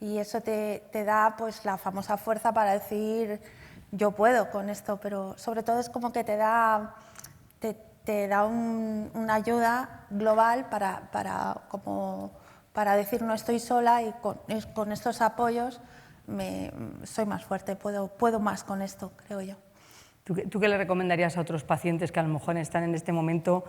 Speaker 6: y eso te da pues la famosa fuerza para decir yo puedo con esto, pero sobre todo es como que te da una ayuda global para decir no estoy sola y con estos apoyos soy más fuerte, puedo más con esto, creo yo.
Speaker 2: ¿Tú qué le recomendarías a otros pacientes que a lo mejor están en este momento,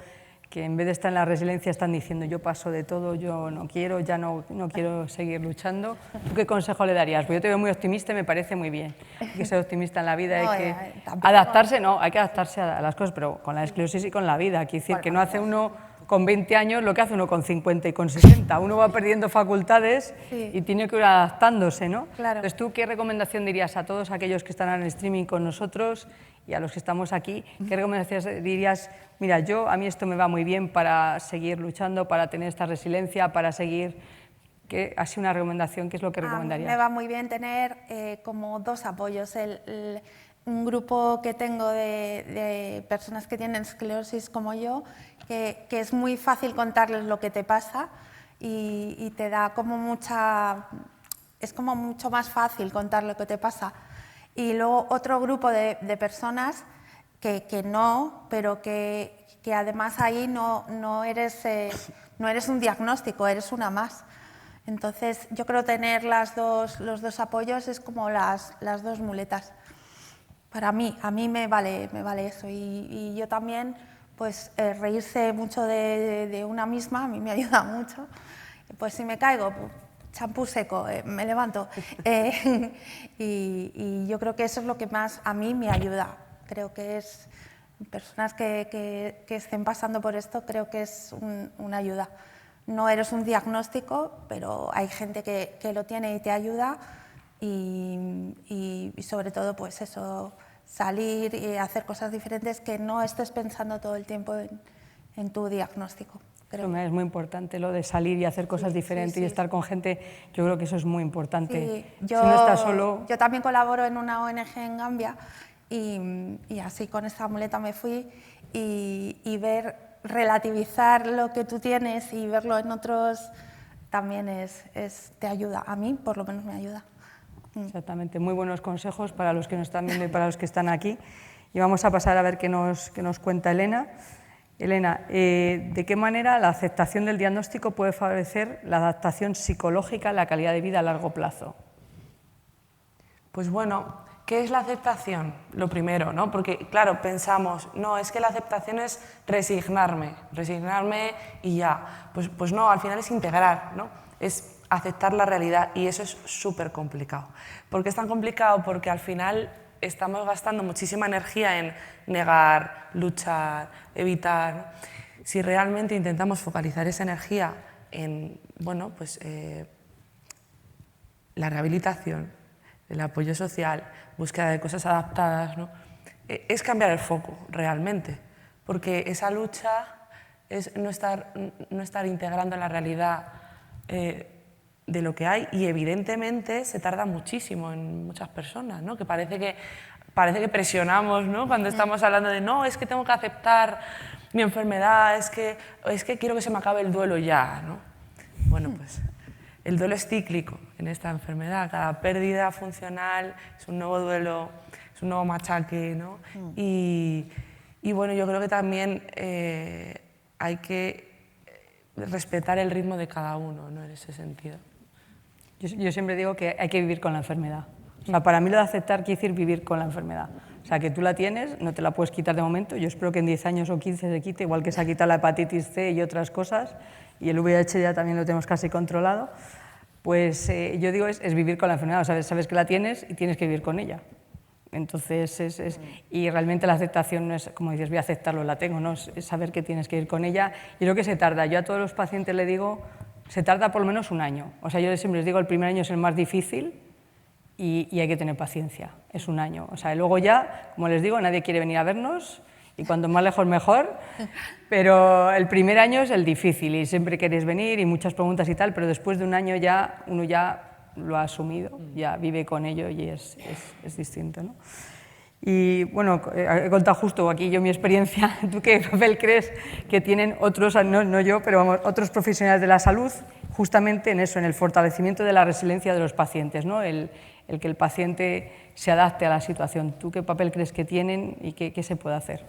Speaker 2: que en vez de estar en la resiliencia están diciendo yo paso de todo, yo no quiero, ya no quiero seguir luchando? ¿Tú qué consejo le darías? Porque yo te veo muy optimista y me parece muy bien. Hay que ser optimista en la vida, hay que adaptarse, no, hay que adaptarse a las cosas, pero con la esclerosis y con la vida. Quiere decir que no hace uno con 20 años lo que hace uno con 50 y con 60. Uno va perdiendo facultades y tiene que ir adaptándose, ¿no?
Speaker 6: Claro.
Speaker 2: Entonces, ¿tú qué recomendación dirías a todos aquellos que están en el streaming con nosotros y a los que estamos aquí? ¿Qué recomendaciones dirías? Mira, a mí esto me va muy bien para seguir luchando, para tener esta resiliencia, para seguir... Así una recomendación, ¿qué es lo que recomendarías?
Speaker 6: Me va muy bien tener como dos apoyos. Un grupo que tengo de personas que tienen esclerosis como yo, que es muy fácil contarles lo que te pasa y te da como es como mucho más fácil contar lo que te pasa. Y luego otro grupo de personas que no, pero que además ahí no eres un diagnóstico, eres una más. Entonces yo creo tener los dos apoyos es como las dos muletas. Para mí, a mí me vale eso y yo también, pues reírse mucho de una misma a mí me ayuda mucho. Pues si me caigo, champú seco, me levanto. Y yo creo que eso es lo que más a mí me ayuda. Creo que es personas que estén pasando por esto, creo que es una ayuda. No eres un diagnóstico, pero hay gente que lo tiene y te ayuda. Y sobre todo, pues eso, salir y hacer cosas diferentes, que no estés pensando todo el tiempo en tu diagnóstico. Creo.
Speaker 2: Es muy importante lo de salir y hacer cosas diferentes y estar con gente. Yo creo que eso es muy importante.
Speaker 6: Sí,
Speaker 2: si no estás solo...
Speaker 6: Yo también colaboro en una ONG en Gambia y así con esta muleta me fui y relativizar lo que tú tienes y verlo en otros también te ayuda. A mí, por lo menos, me ayuda.
Speaker 2: Exactamente, muy buenos consejos para los que nos están viendo y para los que están aquí. Y vamos a pasar a ver qué nos cuenta Elena. Elena, ¿de qué manera la aceptación del diagnóstico puede favorecer la adaptación psicológica a la calidad de vida a largo plazo?
Speaker 3: Pues bueno, ¿qué es la aceptación? Lo primero, ¿no? Porque, claro, pensamos, no, es que la aceptación es resignarme y ya. Pues no, al final es integrar, ¿no? Es aceptar la realidad y eso es súper complicado. ¿Por qué es tan complicado? Porque al final estamos gastando muchísima energía en negar, luchar, evitar. Si realmente intentamos focalizar esa energía en, bueno, pues, la rehabilitación, el apoyo social, búsqueda de cosas adaptadas, ¿no? Es cambiar el foco realmente, porque esa lucha es no estar integrando la realidad de lo que hay y evidentemente se tarda muchísimo en muchas personas, ¿no? Que parece que presionamos, ¿no? Cuando estamos hablando de no, es que tengo que aceptar mi enfermedad, es que quiero que se me acabe el duelo ya, ¿no? Bueno, pues el duelo es cíclico en esta enfermedad, cada pérdida funcional es un nuevo duelo, es un nuevo machaque, ¿no? Y bueno, yo creo que también hay que respetar el ritmo de cada uno, ¿no? En ese sentido.
Speaker 2: Yo siempre digo que hay que vivir con la enfermedad. O sea, para mí lo de aceptar quiere decir vivir con la enfermedad. O sea, que tú la tienes, no te la puedes quitar de momento. Yo espero que en 10 años o 15 se quite, igual que se ha quitado la hepatitis C y otras cosas, y el VIH ya también lo tenemos casi controlado. Pues yo digo, es vivir con la enfermedad. O sea, sabes que la tienes y tienes que vivir con ella. Entonces, y realmente la aceptación no es, como dices, voy a aceptarlo, la tengo, ¿no? Es saber que tienes que ir con ella. Y creo que se tarda. Yo a todos los pacientes les digo, se tarda por lo menos un año. O sea, yo siempre les digo, el primer año es el más difícil y hay que tener paciencia, es un año. O sea, luego ya, como les digo, nadie quiere venir a vernos y cuanto más lejos mejor, pero el primer año es el difícil y siempre queréis venir y muchas preguntas y tal, pero después de un año ya uno ya lo ha asumido, ya vive con ello y es distinto, ¿no? Y bueno, he contado justo aquí yo mi experiencia. ¿Tú qué papel crees que tienen otros, no yo, pero vamos, otros profesionales de la salud justamente en eso, en el fortalecimiento de la resiliencia de los pacientes, ¿no? El que el paciente se adapte a la situación? ¿Tú qué papel crees que tienen y qué se puede hacer?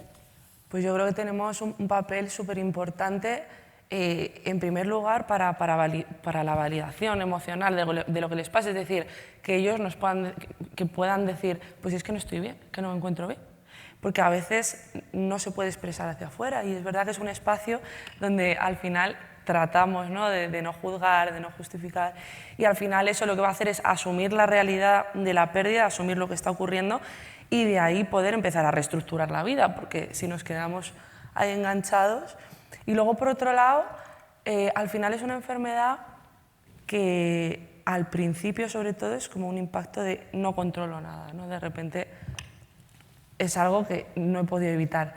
Speaker 3: Pues yo creo que tenemos un papel súper importante, en primer lugar, para la validación emocional de lo que les pasa, es decir, que ellos puedan decir, pues es que no estoy bien, que no me encuentro bien, porque a veces no se puede expresar hacia afuera y es verdad que es un espacio donde al final tratamos, ¿no? de no juzgar, de no justificar, y al final eso lo que va a hacer es asumir la realidad de la pérdida, asumir lo que está ocurriendo y de ahí poder empezar a reestructurar la vida, porque si nos quedamos ahí enganchados. Y luego, por otro lado, al final es una enfermedad que al principio, sobre todo, es como un impacto de no controlo nada, ¿no? De repente es algo que no he podido evitar.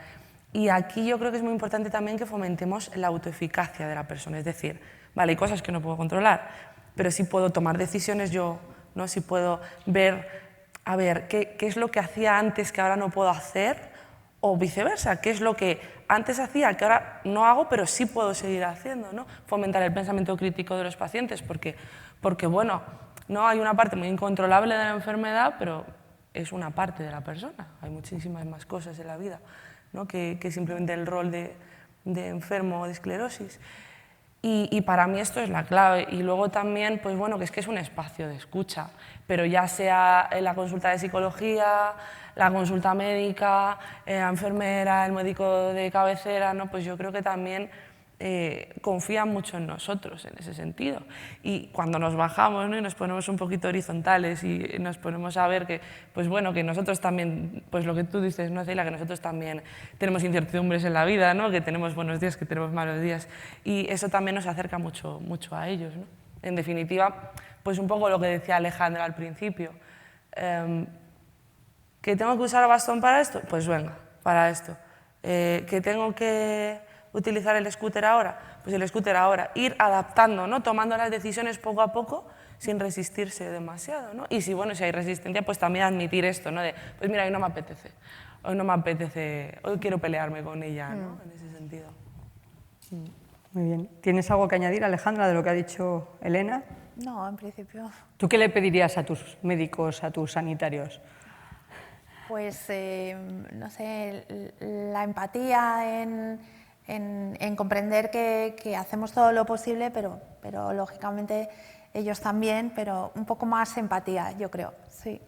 Speaker 3: Y aquí yo creo que es muy importante también que fomentemos la autoeficacia de la persona, es decir, vale, hay cosas que no puedo controlar, pero sí puedo tomar decisiones yo, ¿no? Sí puedo ver, a ver, ¿qué es lo que hacía antes que ahora no puedo hacer? O viceversa, ¿qué es lo que antes hacía que ahora no hago, pero sí puedo seguir haciendo, ¿no? Fomentar el pensamiento crítico de los pacientes, porque bueno, no hay una parte muy incontrolable de la enfermedad, pero es una parte de la persona. Hay muchísimas más cosas en la vida, ¿no? que simplemente el rol de enfermo o de esclerosis. Y para mí esto es la clave. Y luego también, pues bueno, que es un espacio de escucha, pero ya sea en la consulta de psicología, la consulta médica, la enfermera, el médico de cabecera, ¿no? Pues yo creo que también confían mucho en nosotros en ese sentido. Y cuando nos bajamos, ¿no? Y nos ponemos un poquito horizontales y nos ponemos a ver que, pues bueno, que nosotros también, pues lo que tú dices, ¿no, Celia? Que nosotros también tenemos incertidumbres en la vida, ¿no? Que tenemos buenos días, que tenemos malos días. Y eso también nos acerca mucho a ellos, ¿no? En definitiva, pues un poco lo que decía Alejandra al principio. ¿Que tengo que usar el bastón para esto? Pues venga, para esto. ¿Que tengo que utilizar el scooter ahora? Pues el scooter ahora. Ir adaptando, ¿no? Tomando las decisiones poco a poco sin resistirse demasiado, ¿no? Y si hay resistencia, pues también admitir esto, ¿no? De, pues mira, hoy no me apetece, hoy quiero pelearme con ella, ¿no? En ese sentido.
Speaker 2: Muy bien. ¿Tienes algo que añadir, Alejandra, de lo que ha dicho Elena?
Speaker 6: No, en principio.
Speaker 2: ¿Tú qué le pedirías a tus médicos, a tus sanitarios?
Speaker 6: Pues, no sé, la empatía en comprender que hacemos todo lo posible, pero lógicamente ellos también, pero un poco más empatía, yo creo, sí.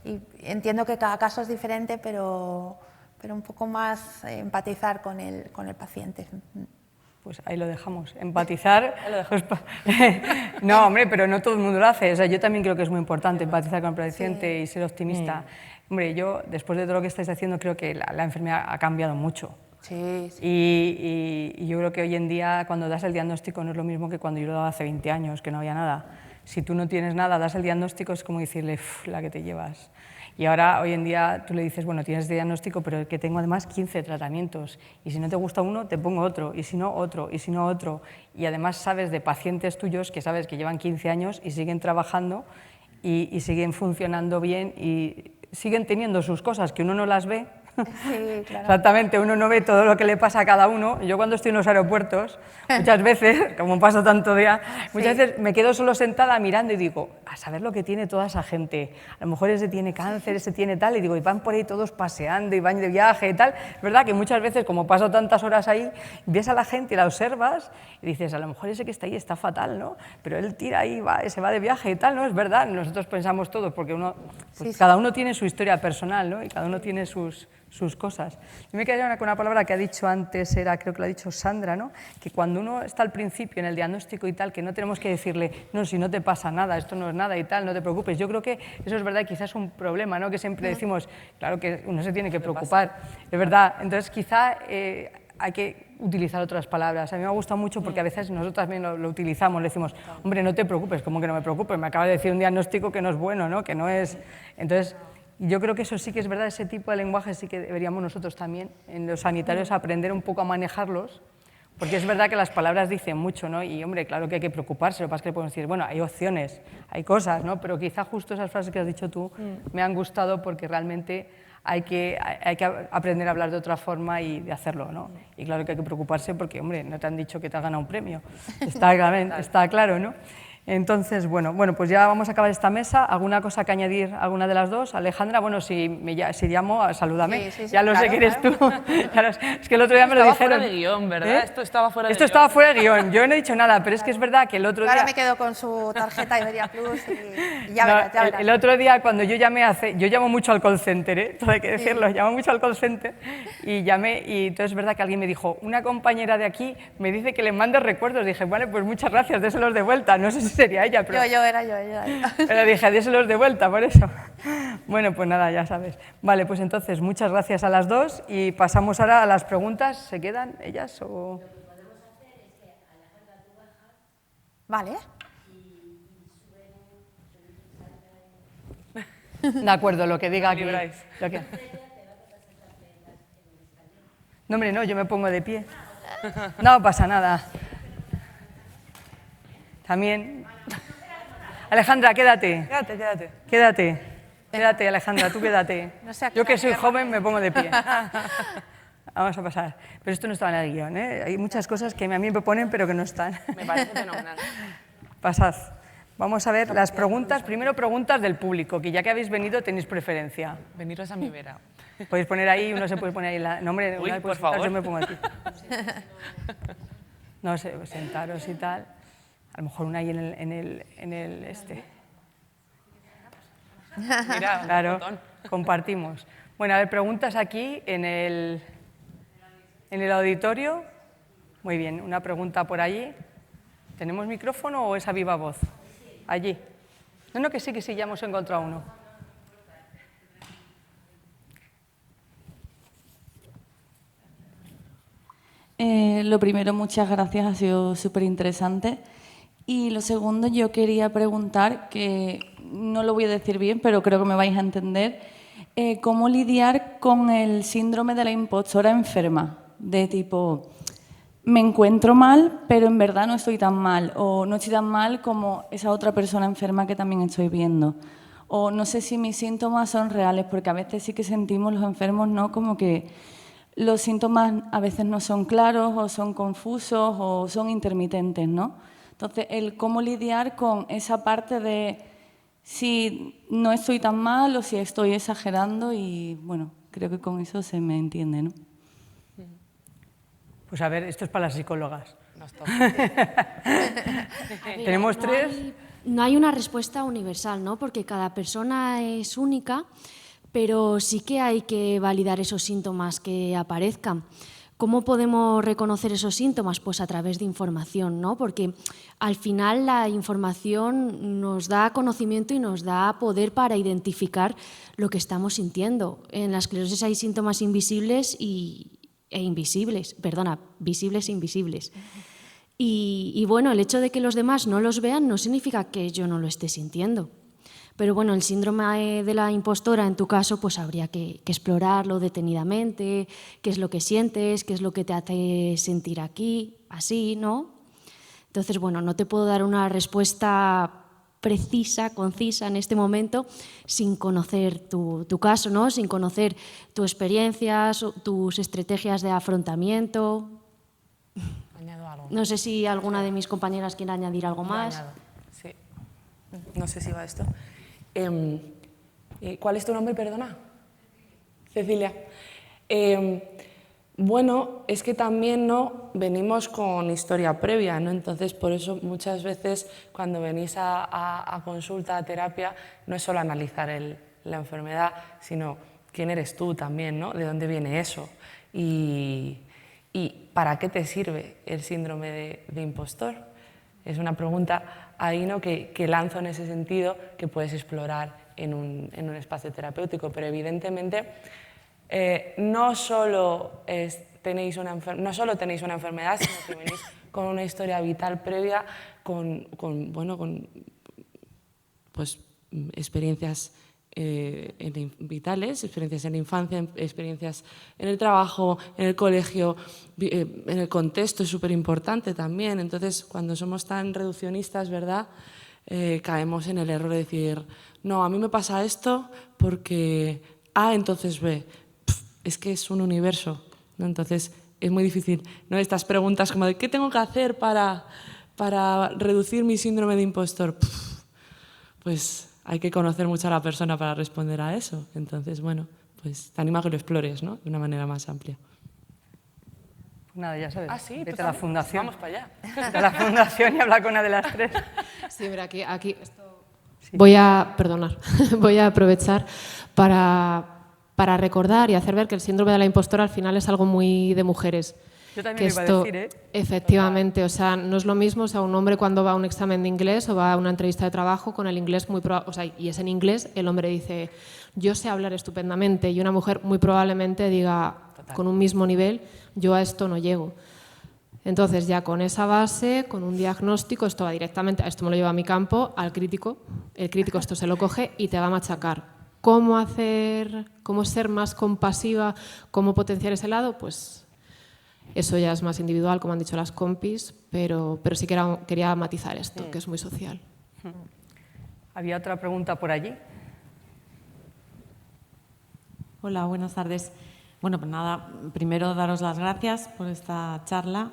Speaker 6: Y entiendo que cada caso es diferente, pero un poco más empatizar con el paciente.
Speaker 2: Pues ahí lo dejamos, empatizar. No, hombre, pero no todo el mundo lo hace. O sea, yo también creo que es muy importante empatizar con el paciente y ser optimista. Hombre, yo, después de todo lo que estáis haciendo, creo que la enfermedad ha cambiado mucho.
Speaker 3: Sí.
Speaker 2: Y yo creo que hoy en día, cuando das el diagnóstico, no es lo mismo que cuando yo lo daba hace 20 años, que no había nada. Si tú no tienes nada, das el diagnóstico, es como decirle, la que te llevas. Y ahora, hoy en día, tú le dices, bueno, tienes este diagnóstico, pero que tengo además 15 tratamientos. Y si no te gusta uno, te pongo otro, y si no, otro, y si no, otro. Y además sabes de pacientes tuyos que sabes que llevan 15 años y siguen trabajando y siguen funcionando bien y siguen teniendo sus cosas que uno no las ve,
Speaker 6: Sí, claro.
Speaker 2: Exactamente, uno no ve todo lo que le pasa a cada uno. Yo cuando estoy en los aeropuertos, muchas veces, como paso tanto día, muchas veces me quedo solo sentada mirando y digo, a saber lo que tiene toda esa gente. A lo mejor ese tiene cáncer, ese tiene tal, y digo, y van por ahí todos paseando y van de viaje y tal. Es verdad que muchas veces, como paso tantas horas ahí, ves a la gente y la observas y dices, a lo mejor ese que está ahí está fatal, ¿no? Pero él tira ahí, se va de viaje y tal, ¿no? Es verdad, nosotros pensamos todos, porque uno, pues, cada uno tiene su historia personal, ¿no? Y cada uno tiene sus cosas. Yo me quedaría con una palabra que ha dicho antes, creo que lo ha dicho Sandra, ¿no? Que cuando uno está al principio en el diagnóstico y tal, que no tenemos que decirle, no, si no te pasa nada, esto no es nada y tal, no te preocupes. Yo creo que eso es verdad y quizás es un problema, ¿no? Que siempre decimos, claro que uno se tiene que preocupar, es verdad. Entonces quizá hay que utilizar otras palabras. A mí me ha gustado mucho porque a veces nosotros también lo utilizamos, le decimos, hombre, no te preocupes, ¿cómo que no me preocupes? Me acaba de decir un diagnóstico que no es bueno, ¿no? Que no es... Entonces, yo creo que eso sí que es verdad, ese tipo de lenguaje sí que deberíamos nosotros también, en los sanitarios, aprender un poco a manejarlos, porque es verdad que las palabras dicen mucho, ¿no? Y, hombre, claro que hay que preocuparse, lo que pasa es que le podemos decir, bueno, hay opciones, hay cosas, ¿no? Pero quizá justo esas frases que has dicho tú me han gustado porque realmente hay que aprender a hablar de otra forma y de hacerlo, ¿no? Y claro que hay que preocuparse porque, hombre, no te han dicho que te has ganado un premio, está claro, ¿no? Entonces, bueno, pues ya vamos a acabar esta mesa. ¿Alguna cosa que añadir, alguna de las dos? Alejandra, bueno, si llamo, salúdame.
Speaker 6: Sí,
Speaker 2: ya lo
Speaker 6: claro,
Speaker 2: sé que eres
Speaker 6: claro.
Speaker 2: tú. Es que el otro día me lo dijeron.
Speaker 7: Estaba fuera de guión, ¿verdad? Esto estaba fuera de
Speaker 2: Esto
Speaker 7: guión.
Speaker 2: estaba fuera de guión. Yo no he dicho nada, pero es que es verdad que el otro día...
Speaker 6: Ahora me quedo con su tarjeta Iberia Plus y ya
Speaker 2: No,
Speaker 6: verás, ya verás.
Speaker 2: el otro día, cuando yo llamé yo llamo mucho al call center, todo hay que decirlo, llamo mucho al call center y llamé, y entonces es verdad que alguien me dijo, una compañera de aquí me dice que le mande recuerdos. Dije, vale, pues muchas gracias, déselos de vuelta. No sé si sería ella, pero...
Speaker 6: Yo era yo.
Speaker 2: Pero dije, déselos de vuelta, por eso. Bueno, pues nada, ya sabes. Vale, pues entonces, muchas gracias a las dos y pasamos ahora a las preguntas. ¿Se quedan ellas o...?
Speaker 6: Vale.
Speaker 2: De acuerdo, lo que diga aquí. No, hombre, no, yo me pongo de pie. No pasa nada. También... Alejandra, quédate. Quédate, Alejandra, tú quédate.
Speaker 6: No sé a qué
Speaker 2: Yo que soy
Speaker 6: hora
Speaker 2: joven me pongo de pie. Vamos a pasar. Pero esto no estaba en el guión, ¿eh? Hay muchas cosas que a mí me ponen pero que no están.
Speaker 7: Me parece fenomenal.
Speaker 2: Pasad. Vamos a ver las preguntas. Primero preguntas del público, que ya que habéis venido tenéis preferencia.
Speaker 7: Veniros a mi vera.
Speaker 2: Podéis poner ahí, uno se puede poner ahí la... No, hombre,
Speaker 7: Uy,
Speaker 2: una
Speaker 7: por
Speaker 2: puedes sentar,
Speaker 7: favor.
Speaker 2: yo me pongo aquí. No sé, sentaros y tal. A lo mejor una ahí en el este.
Speaker 7: Mira,
Speaker 2: Claro,
Speaker 7: un botón.
Speaker 2: compartimos. Bueno, a ver, preguntas aquí en el auditorio. Muy bien, una pregunta por allí. ¿Tenemos micrófono o es a viva voz? Allí. No, que sí, ya hemos encontrado uno.
Speaker 8: Lo primero, muchas gracias, ha sido súper interesante. Y lo segundo, yo quería preguntar, que no lo voy a decir bien, pero creo que me vais a entender, ¿cómo lidiar con el síndrome de la impostora enferma? De tipo, me encuentro mal, pero en verdad no estoy tan mal, o no estoy tan mal como esa otra persona enferma que también estoy viendo. O no sé si mis síntomas son reales, porque a veces sí que sentimos los enfermos, ¿no? Como que los síntomas a veces no son claros, o son confusos, o son intermitentes, ¿no? Entonces, el cómo lidiar con esa parte de si no estoy tan mal o si estoy exagerando, y bueno, creo que con eso se me entiende, ¿no?
Speaker 2: Pues a ver, esto es para las psicólogas.
Speaker 7: Nos toca.
Speaker 2: Tenemos tres.
Speaker 4: No hay una respuesta universal, ¿no? Porque cada persona es única, pero sí que hay que validar esos síntomas que aparezcan. ¿Cómo podemos reconocer esos síntomas? Pues a través de información, ¿no? Porque al final la información nos da conocimiento y nos da poder para identificar lo que estamos sintiendo. En la esclerosis hay síntomas invisibles e invisibles, visibles e invisibles. Y bueno, el hecho de que los demás no los vean no significa que yo no lo esté sintiendo. Pero bueno, el síndrome de la impostora, en tu caso, pues habría que explorarlo detenidamente, qué es lo que sientes, qué es lo que te hace sentir aquí, así, ¿no? Entonces, bueno, no te puedo dar una respuesta precisa, concisa en este momento, sin conocer tu caso, ¿no? Sin conocer tus experiencias, tus estrategias de afrontamiento.
Speaker 3: Añado algo.
Speaker 4: No sé si alguna de mis compañeras quiere añadir algo más.
Speaker 3: Añado, sí. No sé si va esto. ¿Cuál es tu nombre, perdona? Cecilia. Bueno, es que también no venimos con historia previa, ¿no? Entonces, por eso muchas veces cuando venís a consulta, a terapia, no es solo analizar la enfermedad, sino quién eres tú también, ¿no? De dónde viene eso y para qué te sirve el síndrome de impostor. Es una pregunta ahí, ¿no? que lanzo en ese sentido, que puedes explorar en un espacio terapéutico, pero evidentemente no solo tenéis una enfermedad, sino que venís con una historia vital previa, con pues, experiencias vitales, experiencias en la infancia, experiencias en el trabajo, en el colegio, en el contexto es súper importante también. Entonces, cuando somos tan reduccionistas, ¿verdad?, caemos en el error de decir, no, a mí me pasa esto porque A, entonces B. Es que es un universo, ¿no? Entonces es muy difícil, ¿no? Estas preguntas como de ¿qué tengo que hacer para reducir mi síndrome de impostor? Pues hay que conocer mucho a la persona para responder a eso. Entonces, bueno, pues te animo a que lo explores, ¿no? De una manera más amplia.
Speaker 2: Nada, ya sabes.
Speaker 3: Ah, sí,
Speaker 2: vete
Speaker 3: pues
Speaker 2: a la fundación.
Speaker 3: vamos para allá.
Speaker 2: Vete a la fundación y habla con una de las tres.
Speaker 5: Sí, mira, aquí voy a aprovechar para recordar y hacer ver que el síndrome de la impostora al final es algo muy de mujeres.
Speaker 2: Yo también
Speaker 5: que
Speaker 2: lo iba a decir, ¿eh?
Speaker 5: Efectivamente, o sea, no es lo mismo, o sea, un hombre cuando va a un examen de inglés o va a una entrevista de trabajo con el inglés y es en inglés, el hombre dice, yo sé hablar estupendamente, y una mujer muy probablemente diga, con un mismo nivel, yo a esto no llego. Entonces, ya con esa base, con un diagnóstico, esto va directamente, esto me lo lleva a mi campo, al crítico, el crítico esto se lo coge y te va a machacar. ¿Cómo ser más compasiva, cómo potenciar ese lado? Pues eso ya es más individual, como han dicho las compis, pero sí que quería matizar esto, que es muy social.
Speaker 2: ¿Había otra pregunta por allí?
Speaker 9: Hola, buenas tardes. Bueno, pues nada, primero daros las gracias por esta charla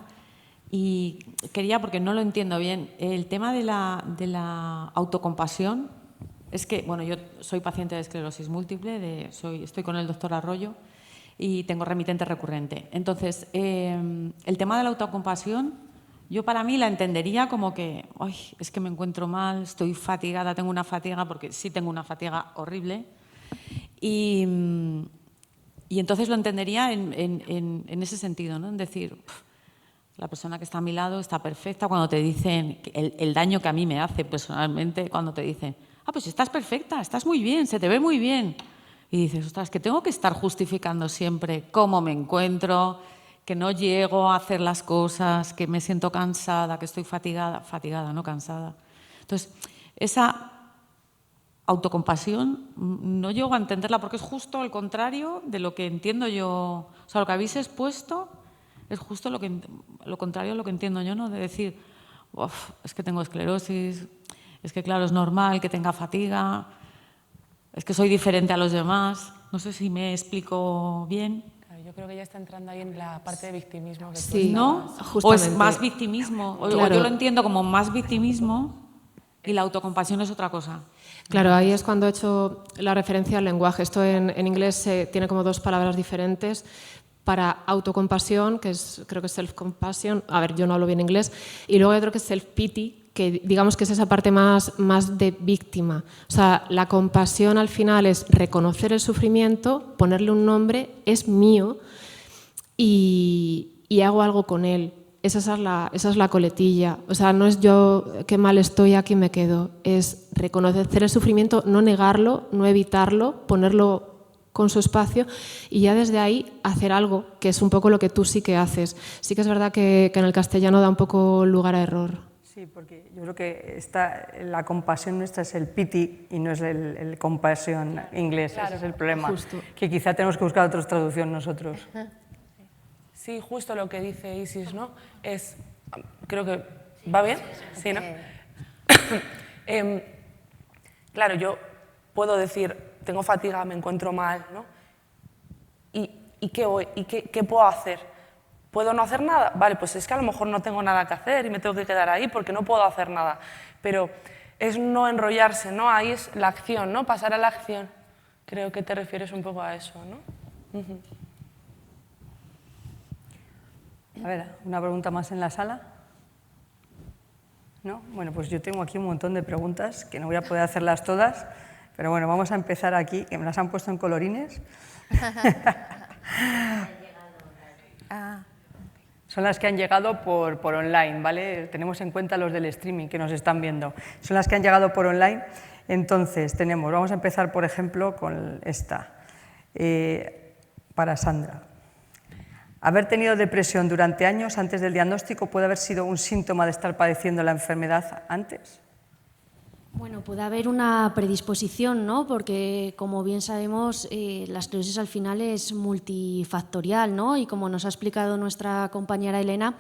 Speaker 9: y quería, porque no lo entiendo bien, el tema de la autocompasión. Es que, bueno, yo soy paciente de esclerosis múltiple, estoy con el doctor Arroyo y tengo remitente recurrente. Entonces, el tema de la autocompasión, yo para mí la entendería como que, ay, es que me encuentro mal, estoy fatigada, tengo una fatiga, porque sí tengo una fatiga horrible. Y entonces lo entendería en ese sentido, ¿no? En decir, la persona que está a mi lado está perfecta. Cuando te dicen el daño que a mí me hace personalmente, cuando te dicen, pues estás perfecta, estás muy bien, se te ve muy bien. Y dices, ostras, que tengo que estar justificando siempre cómo me encuentro, que no llego a hacer las cosas, que me siento cansada, que estoy fatigada, no cansada. Entonces, esa autocompasión no llego a entenderla porque es justo al contrario de lo que entiendo yo. O sea, lo que habéis expuesto es justo lo contrario a lo que entiendo yo, ¿no? De decir, es que tengo esclerosis, es que claro, es normal que tenga fatiga, es que soy diferente a los demás. No sé si me explico bien.
Speaker 3: Claro, yo creo que ya está entrando ahí en la parte de victimismo. Que
Speaker 5: sí,
Speaker 9: ¿no?
Speaker 5: Justamente.
Speaker 9: O es más victimismo,
Speaker 5: Claro.
Speaker 9: o yo lo entiendo como más victimismo y la autocompasión es otra cosa.
Speaker 5: Claro, ahí es cuando he hecho la referencia al lenguaje. Esto en inglés tiene como dos palabras diferentes. Para autocompasión, que creo que es self-compassion, a ver, yo no hablo bien inglés, y luego hay otro que es self-pity, que digamos que es esa parte más de víctima. O sea, la compasión al final es reconocer el sufrimiento, ponerle un nombre, es mío y hago algo con él. Esa es la coletilla. O sea, no es yo qué mal estoy, aquí me quedo. Es reconocer el sufrimiento, no negarlo, no evitarlo, ponerlo con su espacio y ya desde ahí hacer algo, que es un poco lo que tú sí que haces. Sí que es verdad que en el castellano da un poco lugar a error.
Speaker 2: Sí, porque yo creo que la compasión nuestra es el pity y no es el compasión inglés. Claro, ese es el problema.
Speaker 5: Justo.
Speaker 2: Que quizá tenemos que buscar otra traducción nosotros.
Speaker 3: Sí, justo lo que dice Isis, ¿no? Creo que... ¿Va bien? Sí, ¿no? claro, yo puedo decir, tengo fatiga, me encuentro mal, ¿no? ¿Y qué puedo hacer? ¿Puedo no hacer nada? Vale, pues es que a lo mejor no tengo nada que hacer y me tengo que quedar ahí porque no puedo hacer nada. Pero es no enrollarse, ¿no? Ahí es la acción, ¿no? Pasar a la acción. Creo que te refieres un poco a eso, ¿no?
Speaker 2: A ver, ¿una pregunta más en la sala? ¿No? Bueno, pues yo tengo aquí un montón de preguntas que no voy a poder hacerlas todas, pero bueno, vamos a empezar aquí, que me las han puesto en colorines. Son las que han llegado por online, ¿vale? Tenemos en cuenta los del streaming que nos están viendo. Son las que han llegado por online. Entonces, vamos a empezar, por ejemplo, con esta. Para Sandra. ¿Haber tenido depresión durante años antes del diagnóstico puede haber sido un síntoma de estar padeciendo la enfermedad antes?
Speaker 4: Bueno, puede haber una predisposición, ¿no? Porque, como bien sabemos, la esclerosis al final es multifactorial, ¿no? Y como nos ha explicado nuestra compañera Elena,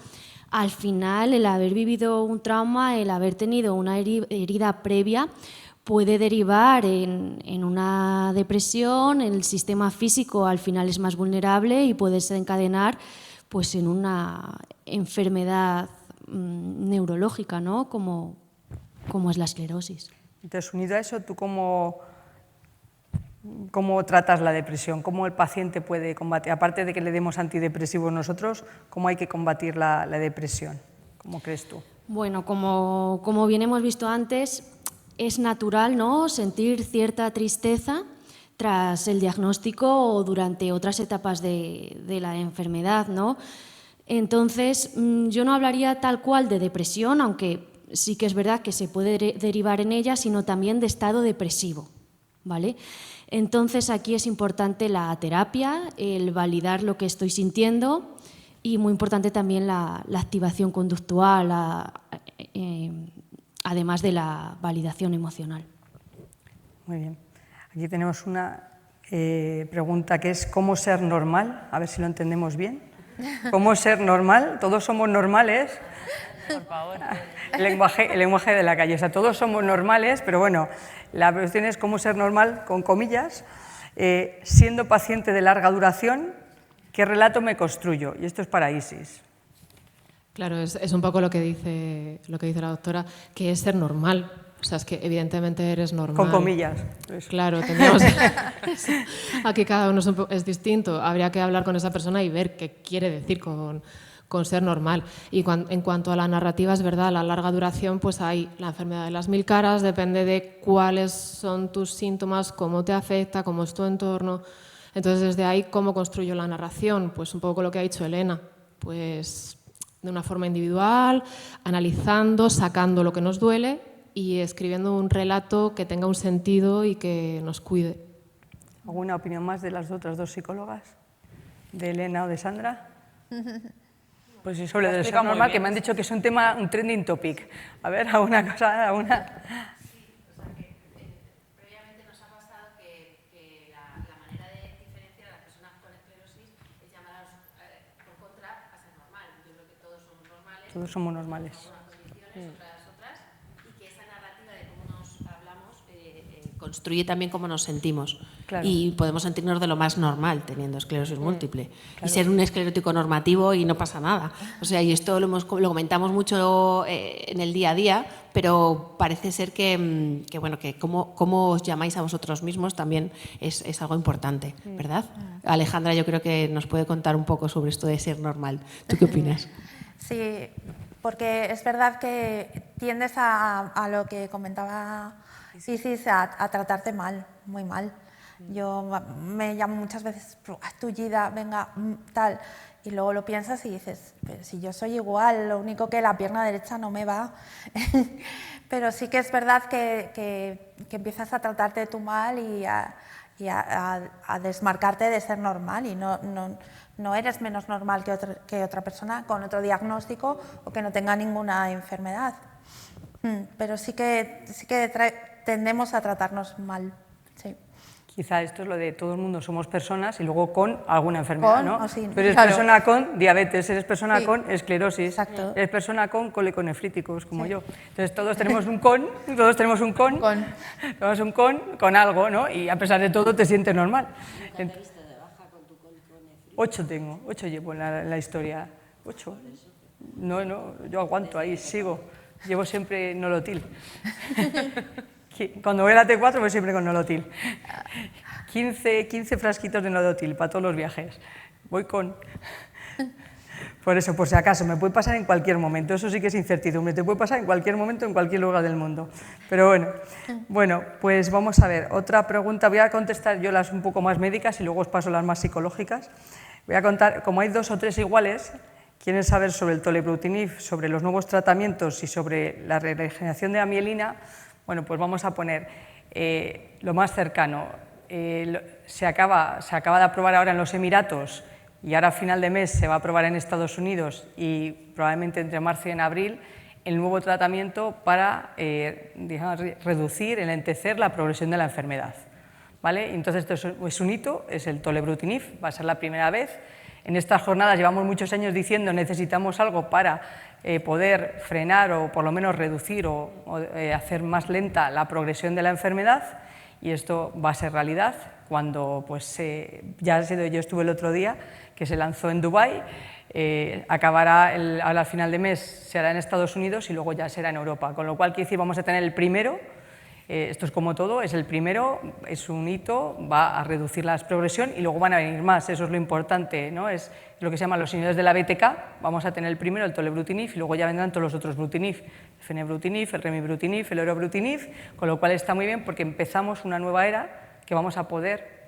Speaker 4: al final el haber vivido un trauma, el haber tenido una herida previa, puede derivar en una depresión, el sistema físico al final es más vulnerable y puede desencadenar pues, en una enfermedad neurológica, ¿no? Como es la esclerosis.
Speaker 2: Entonces, unido a eso, ¿tú cómo tratas la depresión? ¿Cómo el paciente puede combatir? Aparte de que le demos antidepresivos nosotros, ¿cómo hay que combatir la depresión? ¿Cómo crees tú?
Speaker 4: Bueno, como bien hemos visto antes, es natural, ¿no?, sentir cierta tristeza tras el diagnóstico o durante otras etapas de la enfermedad, ¿no? Entonces, yo no hablaría tal cual de depresión, aunque sí que es verdad que se puede derivar en ella, sino también de estado depresivo, ¿vale? Entonces, aquí es importante la terapia, el validar lo que estoy sintiendo y muy importante también la activación conductual, además de la validación emocional.
Speaker 2: Muy bien. Aquí tenemos una pregunta que es ¿cómo ser normal? A ver si lo entendemos bien. ¿Cómo ser normal? Todos somos normales.
Speaker 7: Por favor.
Speaker 2: El lenguaje de la calle. O sea, todos somos normales, pero bueno, la cuestión es cómo ser normal, con comillas, siendo paciente de larga duración, ¿qué relato me construyo? Y esto es para Isis.
Speaker 5: Claro, es un poco lo que dice la doctora, que es ser normal. O sea, es que evidentemente eres normal.
Speaker 2: Con comillas.
Speaker 5: Claro, tendríamos... Aquí cada uno es distinto. Habría que hablar con esa persona y ver qué quiere decir con ser normal. Y en cuanto a la narrativa, es verdad, la larga duración, pues hay la enfermedad de las 1000 caras, depende de cuáles son tus síntomas, cómo te afecta, cómo es tu entorno. Entonces, desde ahí, ¿cómo construyo la narración? Pues un poco lo que ha dicho Elena, pues de una forma individual, analizando, sacando lo que nos duele y escribiendo un relato que tenga un sentido y que nos cuide.
Speaker 2: ¿Alguna opinión más de las otras dos psicólogas? ¿De Elena o de Sandra? Pues sí, sobre el ser normal, que me han dicho que es un tema, un trending topic. A ver, alguna cosa, alguna...
Speaker 10: Previamente nos ha pasado que la manera de diferenciar a las personas con esclerosis es llamar por contra a ser normal. Yo creo que todos somos normales.
Speaker 2: Todos somos normales.
Speaker 10: Otras, y que esa narrativa de cómo nos hablamos construye también cómo nos sentimos.
Speaker 2: Claro.
Speaker 10: Y podemos sentirnos de lo más normal teniendo esclerosis múltiple. Claro. Y ser un esclerótico normativo y no pasa nada. O sea, y esto lo comentamos mucho en el día a día, pero parece ser que bueno, que cómo os llamáis a vosotros mismos también es algo importante, ¿verdad? Alejandra, yo creo que nos puede contar un poco sobre esto de ser normal. ¿Tú qué opinas?
Speaker 6: Sí, porque es verdad que tiendes a lo que comentaba Isis, a tratarte mal, muy mal. Yo me llamo muchas veces tullida, venga, tal, y luego lo piensas y dices, pero si yo soy igual, lo único que la pierna derecha no me va. Pero sí que es verdad que empiezas a tratarte tú mal y a desmarcarte de ser normal y no eres menos normal que otra persona con otro diagnóstico o que no tenga ninguna enfermedad. Pero sí que tendemos a tratarnos mal. Sí.
Speaker 2: Quizá esto es lo de todo el mundo somos personas y luego con alguna enfermedad,
Speaker 6: Con
Speaker 2: ¿no?
Speaker 6: o sin,
Speaker 2: Pero eres
Speaker 6: claro.
Speaker 2: persona con diabetes, eres persona
Speaker 6: Sí.
Speaker 2: con esclerosis,
Speaker 6: Exacto.
Speaker 2: eres persona con coleconefríticos, como
Speaker 6: Sí.
Speaker 2: yo. Entonces todos tenemos un con, tenemos un con algo, ¿no? Y a pesar de todo te sientes normal. 8 tengo, 8 llevo en la historia. 8. No, yo aguanto ahí, sigo. Llevo siempre Nolotil. Cuando voy a la T4 voy siempre con Nolotil. 15 frasquitos de Nolotil para todos los viajes. Voy con... Por eso, por si acaso, me puede pasar en cualquier momento. Eso sí que es incertidumbre. Te puede pasar en cualquier momento, en cualquier lugar del mundo. Pero bueno, pues vamos a ver. Otra pregunta, voy a contestar yo las un poco más médicas y luego os paso las más psicológicas. Voy a contar, como hay 2 o 3 iguales, quieren saber sobre el tolebrutinib, sobre los nuevos tratamientos y sobre la regeneración de la mielina. Bueno, pues vamos a poner lo más cercano. Se acaba de aprobar ahora en los Emiratos y ahora a final de mes se va a aprobar en Estados Unidos y probablemente entre marzo y en abril el nuevo tratamiento para reducir, enlentecer la progresión de la enfermedad. ¿Vale? Entonces esto es un hito, es el tolebrutinib, va a ser la primera vez. En estas jornadas llevamos muchos años diciendo necesitamos algo para poder frenar o por lo menos reducir o hacer más lenta la progresión de la enfermedad y esto va a ser realidad cuando pues, yo estuve el otro día que se lanzó en Dubái, acabará al final de mes, se hará en Estados Unidos y luego ya será en Europa, con lo cual quiere decir vamos a tener el primero. Esto es como todo, es el primero, es un hito, va a reducir la progresión y luego van a venir más, eso es lo importante, ¿no? Es lo que se llaman los señores de la BTK, vamos a tener el primero, el tolebrutinib, y luego ya vendrán todos los otros brutinib, el fenebrutinib, el remibrutinib, el orobrutinib, con lo cual está muy bien porque empezamos una nueva era que vamos a poder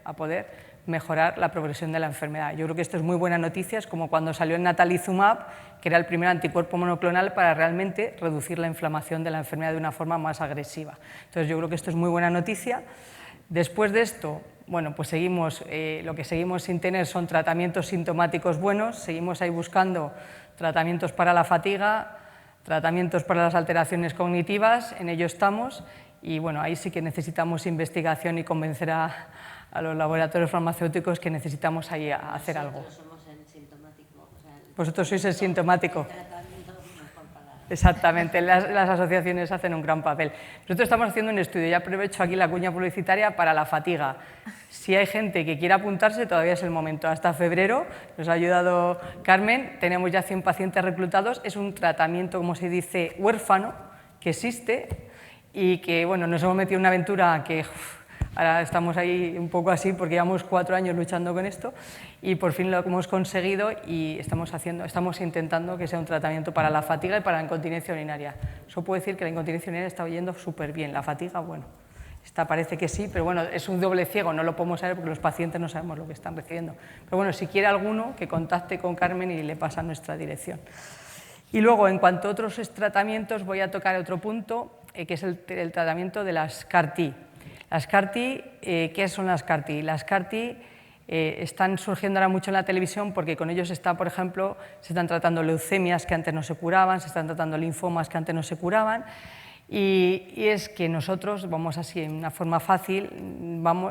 Speaker 2: mejorar la progresión de la enfermedad. Yo creo que esto es muy buena noticia, es como cuando salió el natalizumab, que era el primer anticuerpo monoclonal para realmente reducir la inflamación de la enfermedad de una forma más agresiva. Entonces yo creo que esto es muy buena noticia. Después de esto, bueno, pues seguimos, lo que seguimos sin tener son tratamientos sintomáticos buenos, seguimos ahí buscando tratamientos para la fatiga, tratamientos para las alteraciones cognitivas, en ello estamos y bueno, ahí sí que necesitamos investigación y convencer a los laboratorios farmacéuticos que necesitamos ahí hacer algo. Vosotros sois el sintomático. Exactamente, las asociaciones hacen un gran papel. Nosotros estamos haciendo un estudio, ya aprovecho aquí la cuña publicitaria para la fatiga. Si hay gente que quiera apuntarse, todavía es el momento. Hasta febrero, nos ha ayudado Carmen, tenemos ya 100 pacientes reclutados. Es un tratamiento, como se dice, huérfano, que existe y que, bueno, nos hemos metido en una aventura que... Ahora estamos ahí un poco así porque llevamos 4 años luchando con esto y por fin lo hemos conseguido y estamos intentando que sea un tratamiento para la fatiga y para la incontinencia urinaria. Eso puedo decir que la incontinencia urinaria está yendo súper bien, la fatiga, bueno, esta parece que sí, pero bueno, es un doble ciego, no lo podemos saber porque los pacientes no sabemos lo que están recibiendo. Pero bueno, si quiere alguno, que contacte con Carmen y le pasa a nuestra dirección. Y luego, en cuanto a otros tratamientos, voy a tocar otro punto, que es el tratamiento de las CAR-T. Las CAR-T, ¿qué son las CAR-T? Las CAR-T están surgiendo ahora mucho en la televisión porque con ellos por ejemplo, se están tratando leucemias que antes no se curaban, se están tratando linfomas que antes no se curaban y es que nosotros, vamos así en una forma fácil,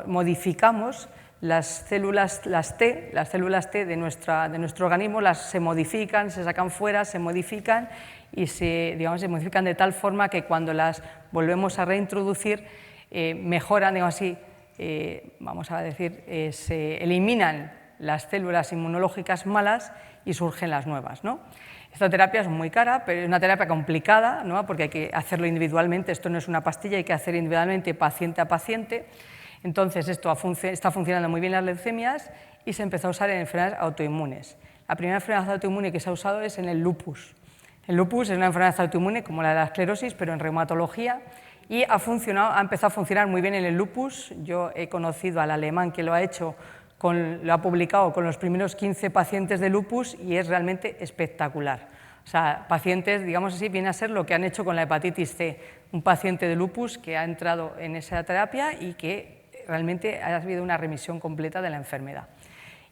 Speaker 2: modificamos las células T de nuestro organismo, se modifican, se sacan fuera, se modifican y se modifican de tal forma que cuando las volvemos a reintroducir mejoran, vamos a decir, se eliminan las células inmunológicas malas y surgen las nuevas, ¿no? Esta terapia es muy cara, pero es una terapia complicada, ¿no? Porque hay que hacerlo individualmente, esto no es una pastilla, hay que hacer individualmente, paciente a paciente. Entonces, esto está funcionando muy bien en las leucemias y se empezó a usar en enfermedades autoinmunes. La primera enfermedad autoinmune que se ha usado es en el lupus. El lupus es una enfermedad autoinmune como la de la esclerosis, pero en reumatología. Y ha empezado a funcionar muy bien en el lupus. Yo he conocido al alemán que lo ha hecho, lo ha publicado con los primeros 15 pacientes de lupus y es realmente espectacular. O sea, pacientes, digamos así, viene a ser lo que han hecho con la hepatitis C. Un paciente de lupus que ha entrado en esa terapia y que realmente ha habido una remisión completa de la enfermedad.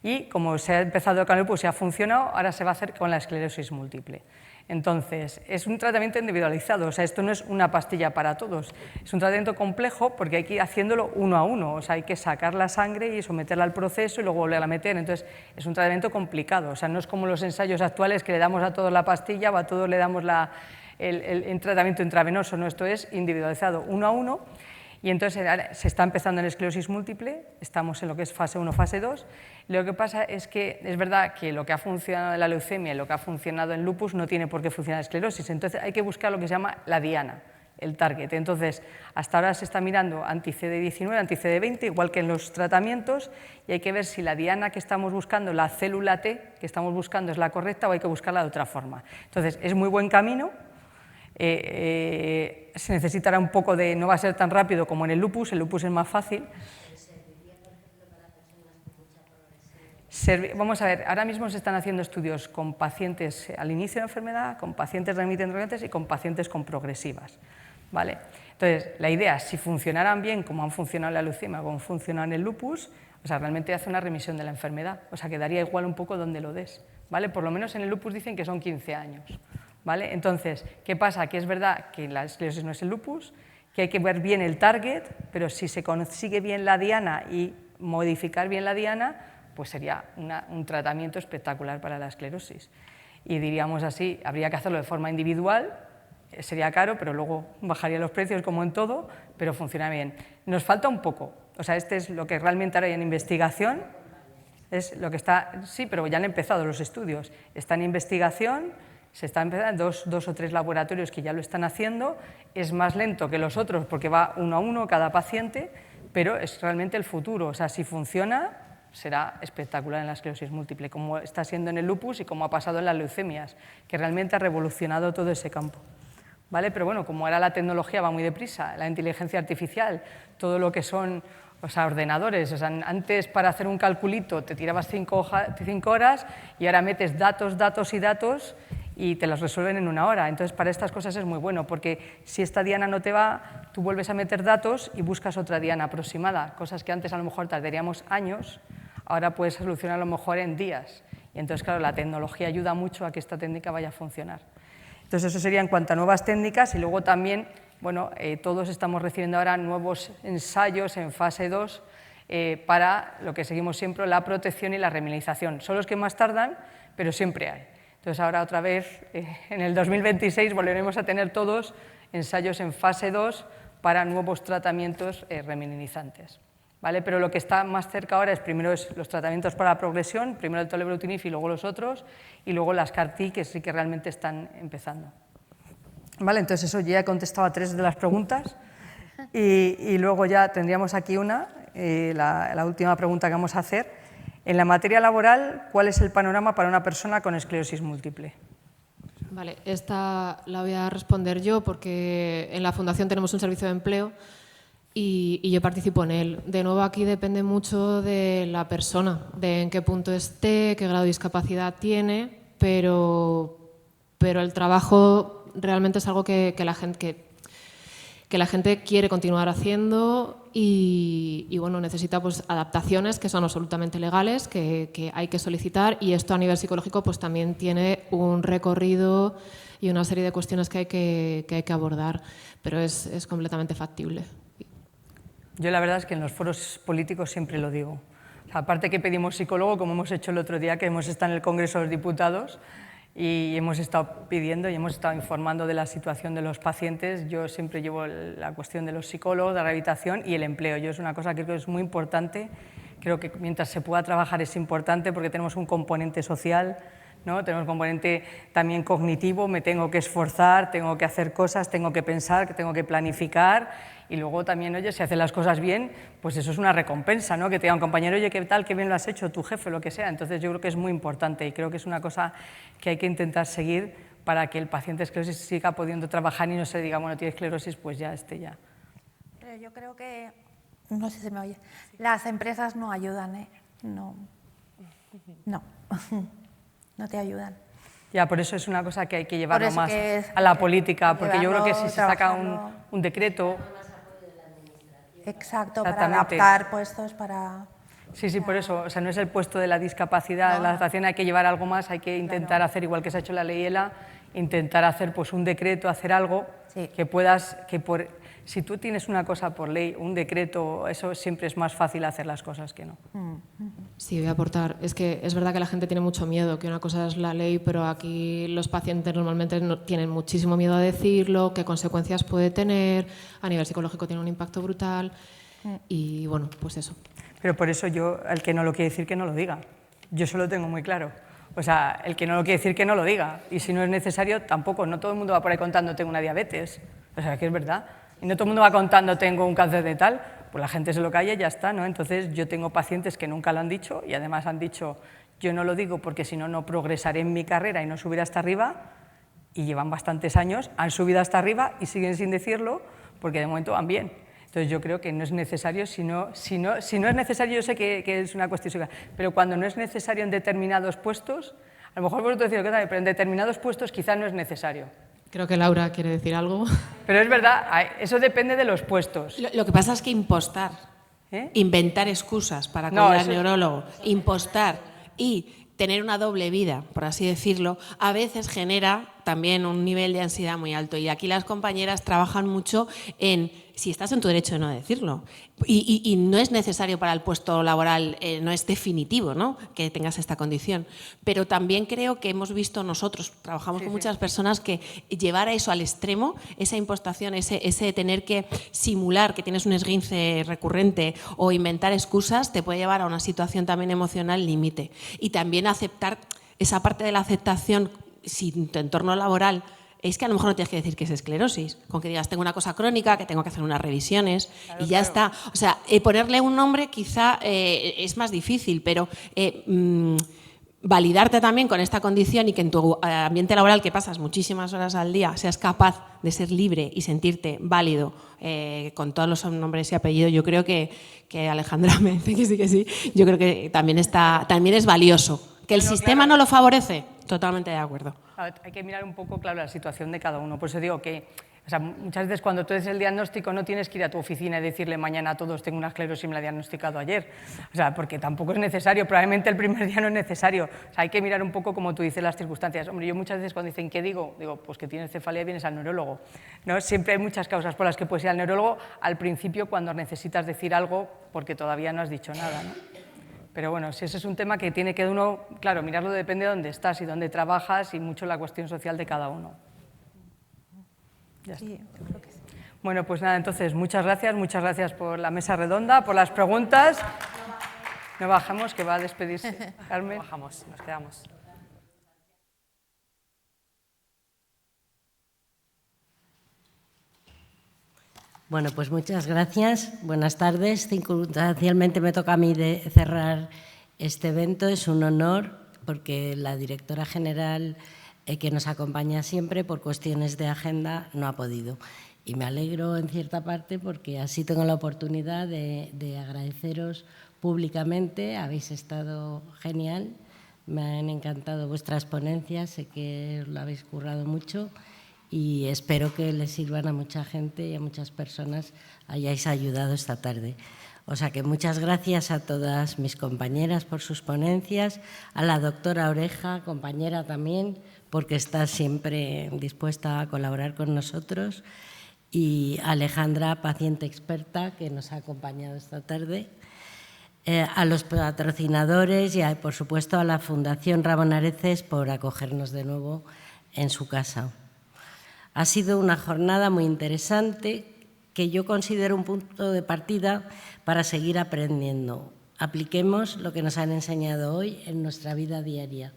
Speaker 2: Y como se ha empezado con el lupus y ha funcionado, ahora se va a hacer con la esclerosis múltiple. Entonces, es un tratamiento individualizado, o sea, esto no es una pastilla para todos, es un tratamiento complejo porque hay que ir haciéndolo uno a uno, o sea, hay que sacar la sangre y someterla al proceso y luego volverla a meter, entonces es un tratamiento complicado, o sea, no es como los ensayos actuales que le damos a todos la pastilla o a todos le damos el tratamiento intravenoso, no, esto es individualizado uno a uno. Y entonces se está empezando en esclerosis múltiple, estamos en lo que es fase 1, fase 2. Lo que pasa es que es verdad que lo que ha funcionado en la leucemia y lo que ha funcionado en lupus no tiene por qué funcionar en esclerosis, entonces hay que buscar lo que se llama la diana, el target. Entonces, hasta ahora se está mirando anti-CD19, anti-CD20, igual que en los tratamientos, y hay que ver si la diana que estamos buscando, la célula T que estamos buscando es la correcta o hay que buscarla de otra forma. Entonces, es muy buen camino. Se necesitará un poco de, no va a ser tan rápido como en el lupus es más fácil. Vamos a ver, ahora mismo se están haciendo estudios con pacientes al inicio de la enfermedad, con pacientes remitentes y con pacientes con progresivas, ¿vale? Entonces, la idea, si funcionaran bien como han funcionado en la leucemia, como han funcionado en el lupus, o sea, realmente hace una remisión de la enfermedad, o sea, quedaría igual un poco donde lo des, ¿vale? Por lo menos en el lupus dicen que son 15 años. ¿Vale? Entonces, ¿qué pasa? Que es verdad que la esclerosis no es el lupus, que hay que ver bien el target, pero si se consigue bien la diana y modificar bien la diana, pues sería un tratamiento espectacular para la esclerosis. Y diríamos así, habría que hacerlo de forma individual, sería caro, pero luego bajaría los precios como en todo, pero funciona bien. Nos falta un poco, o sea, este es lo que realmente ahora hay en investigación, es lo que está, sí, pero ya han empezado los estudios, está en investigación. Se está empezando, dos o tres laboratorios que ya lo están haciendo, es más lento que los otros porque va uno a uno cada paciente, pero es realmente el futuro, o sea, si funciona será espectacular en la esclerosis múltiple, como está siendo en el lupus y como ha pasado en las leucemias, que realmente ha revolucionado todo ese campo. ¿Vale? Pero bueno, como ahora la tecnología va muy deprisa, la inteligencia artificial, todo lo que son, o sea, ordenadores, o sea, antes para hacer un calculito te tirabas 5 horas y ahora metes datos y te las resuelven en 1 hora. Entonces, para estas cosas es muy bueno, porque si esta diana no te va, tú vuelves a meter datos y buscas otra diana aproximada, cosas que antes a lo mejor tardaríamos años, ahora puedes solucionar a lo mejor en días. Y entonces, claro, la tecnología ayuda mucho a que esta técnica vaya a funcionar. Entonces, eso sería en cuanto a nuevas técnicas y luego también, bueno, todos estamos recibiendo ahora nuevos ensayos en fase 2 para lo que seguimos siempre, la protección y la remilinización. Son los que más tardan, pero siempre hay. Entonces, ahora otra vez, en el 2026, volveremos a tener todos ensayos en fase 2 para nuevos tratamientos remilinizantes. ¿Vale? Pero lo que está más cerca ahora es primero los tratamientos para la progresión, primero el tolebrutinib y luego los otros, y luego las CAR-T, que sí que realmente están empezando. ¿Vale? Entonces, eso ya he contestado a 3 de las preguntas, y luego ya tendríamos aquí la última pregunta que vamos a hacer. En la materia laboral, ¿cuál es el panorama para una persona con esclerosis múltiple?
Speaker 5: Vale, esta la voy a responder yo porque en la Fundación tenemos un servicio de empleo y yo participo en él. De nuevo, aquí depende mucho de la persona, de en qué punto esté, qué grado de discapacidad tiene, pero el trabajo realmente es algo que la gente quiere continuar haciendo y bueno, necesita pues adaptaciones que son absolutamente legales, que hay que solicitar, y esto a nivel psicológico pues también tiene un recorrido y una serie de cuestiones que hay que abordar, pero es completamente factible.
Speaker 2: Yo la verdad es que en los foros políticos siempre lo digo. O sea, aparte que pedimos psicólogo, como hemos hecho el otro día, que hemos estado en el Congreso de los Diputados, y hemos estado pidiendo y hemos estado informando de la situación de los pacientes. Yo siempre llevo la cuestión de los psicólogos, de la rehabilitación y el empleo. Yo es una cosa que creo que es muy importante. Creo que mientras se pueda trabajar es importante porque tenemos un componente social, ¿no? Tenemos un componente también cognitivo, me tengo que esforzar, tengo que hacer cosas, tengo que pensar, tengo que planificar. Y luego también, oye, si haces las cosas bien, pues eso es una recompensa, ¿no? Que te diga un compañero, oye, ¿qué tal? Qué bien lo has hecho, tu jefe, lo que sea. Entonces yo creo que es muy importante y creo que es una cosa que hay que intentar seguir para que el paciente de esclerosis siga pudiendo trabajar y no se diga, bueno, tiene esclerosis, pues ya esté ya.
Speaker 6: Pero yo creo que, no sé si se me oye, las empresas no ayudan, ¿eh? No te ayudan.
Speaker 2: Ya, por eso es una cosa que hay que llevarlo más a la política, porque yo creo que si se saca un decreto...
Speaker 6: Exacto, para adaptar puestos para...
Speaker 2: Sí, por eso, o sea, no es el puesto de la discapacidad, la adaptación, hay que llevar algo más, hay que intentar hacer igual que se ha hecho la ley ELA intentar hacer pues, un decreto, hacer algo que puedas, si tú tienes una cosa por ley, un decreto, eso siempre es más fácil hacer las cosas que no.
Speaker 5: Sí, voy a aportar. Es que es verdad que la gente tiene mucho miedo, que una cosa es la ley, pero aquí los pacientes normalmente tienen muchísimo miedo a decirlo, qué consecuencias puede tener, a nivel psicológico tiene un impacto brutal y bueno, pues eso.
Speaker 2: Pero por eso yo, el que no lo quiere decir, que no lo diga. Yo eso lo tengo muy claro. O sea, el que no lo quiere decir, que no lo diga. Y si no es necesario, tampoco. No todo el mundo va por ahí contando tengo una diabetes. O sea, que es verdad. Y no todo el mundo va contando tengo un cáncer de tal. Pues la gente se lo calla y ya está, ¿no? Entonces yo tengo pacientes que nunca lo han dicho y además han dicho yo no lo digo porque si no, no progresaré en mi carrera y no subiré hasta arriba. Y llevan bastantes años, han subido hasta arriba y siguen sin decirlo porque de momento van bien. Entonces yo creo que no es necesario, si no es necesario, yo sé que es una cuestión, pero cuando no es necesario en determinados puestos, a lo mejor vosotros decís, pero en determinados puestos quizás no es necesario.
Speaker 5: Creo que Laura quiere decir algo.
Speaker 2: Pero es verdad, eso depende de los puestos.
Speaker 10: Lo que pasa es que impostar, inventar excusas para acudir al neurólogo, impostar y tener una doble vida, por así decirlo, a veces genera también un nivel de ansiedad muy alto. Y aquí las compañeras trabajan mucho en si estás en tu derecho de no decirlo. Y no es necesario para el puesto laboral, no es definitivo, ¿no?, que tengas esta condición. Pero también creo que hemos visto nosotros, trabajamos con muchas personas, que llevar a eso al extremo, esa impostación, ese tener que simular que tienes un esguince recurrente o inventar excusas, te puede llevar a una situación también emocional límite. Y también aceptar esa parte de la aceptación, si tu entorno laboral es que a lo mejor no tienes que decir que es esclerosis, con que digas tengo una cosa crónica, que tengo que hacer unas revisiones, claro, y ya está. O sea, ponerle un nombre quizá es más difícil, pero validarte también con esta condición y que en tu ambiente laboral, que pasas muchísimas horas al día, seas capaz de ser libre y sentirte válido con todos los nombres y apellidos. Yo creo que Alejandra me dice que sí, yo creo que también es valioso. ¿Que el sistema no lo favorece? Totalmente de acuerdo.
Speaker 2: Hay que mirar un poco, claro, la situación de cada uno. Por eso digo que muchas veces cuando tú haces el diagnóstico no tienes que ir a tu oficina y decirle mañana a todos tengo una esclerosis y me la he diagnosticado ayer. O sea, porque tampoco es necesario, probablemente el primer día no es necesario. O sea, hay que mirar un poco, como tú dices, las circunstancias. Hombre, yo muchas veces cuando dicen ¿qué digo? Digo, pues que tienes cefalea y vienes al neurólogo, ¿no? Siempre hay muchas causas por las que puedes ir al neurólogo al principio cuando necesitas decir algo porque todavía no has dicho nada, ¿no? Pero bueno, si ese es un tema que tiene que uno, claro, mirarlo depende de dónde estás y dónde trabajas y mucho la cuestión social de cada uno. Ya está. Sí, yo creo que sí. Bueno, pues nada, entonces, muchas gracias por la mesa redonda, por las preguntas. No bajamos, que va a despedirse Carmen.
Speaker 7: No bajamos, nos quedamos.
Speaker 11: Bueno, pues muchas gracias. Buenas tardes. Circunstancialmente me toca a mí de cerrar este evento. Es un honor porque la directora general que nos acompaña siempre por cuestiones de agenda no ha podido. Y me alegro en cierta parte porque así tengo la oportunidad de agradeceros públicamente. Habéis estado genial. Me han encantado vuestras ponencias. Sé que lo habéis currado mucho. Y espero que les sirvan a mucha gente y a muchas personas hayáis ayudado esta tarde. O sea que muchas gracias a todas mis compañeras por sus ponencias, a la doctora Oreja, compañera también, porque está siempre dispuesta a colaborar con nosotros, y a Alejandra, paciente experta, que nos ha acompañado esta tarde, a los patrocinadores y, por supuesto, a la Fundación Ramón Areces por acogernos de nuevo en su casa. Ha sido una jornada muy interesante que yo considero un punto de partida para seguir aprendiendo. Apliquemos lo que nos han enseñado hoy en nuestra vida diaria,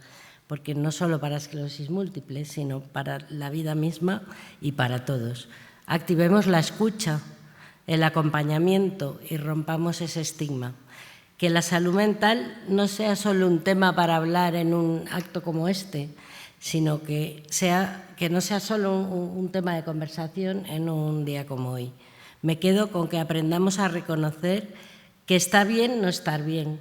Speaker 11: porque no solo para esclerosis múltiple, sino para la vida misma y para todos. Activemos la escucha, el acompañamiento y rompamos ese estigma. Que la salud mental no sea solo un tema para hablar en un acto como este, sino que no sea solo un tema de conversación en un día como hoy. Me quedo con que aprendamos a reconocer que está bien no estar bien.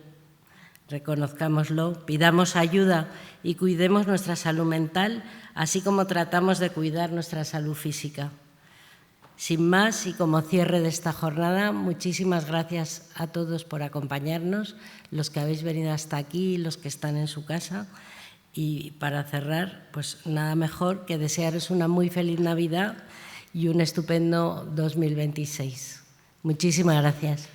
Speaker 11: Reconozcámoslo, pidamos ayuda y cuidemos nuestra salud mental, así como tratamos de cuidar nuestra salud física. Sin más, y como cierre de esta jornada, muchísimas gracias a todos por acompañarnos, los que habéis venido hasta aquí y los que están en su casa. Y para cerrar, pues nada mejor que desearos una muy feliz Navidad y un estupendo 2026. Muchísimas gracias.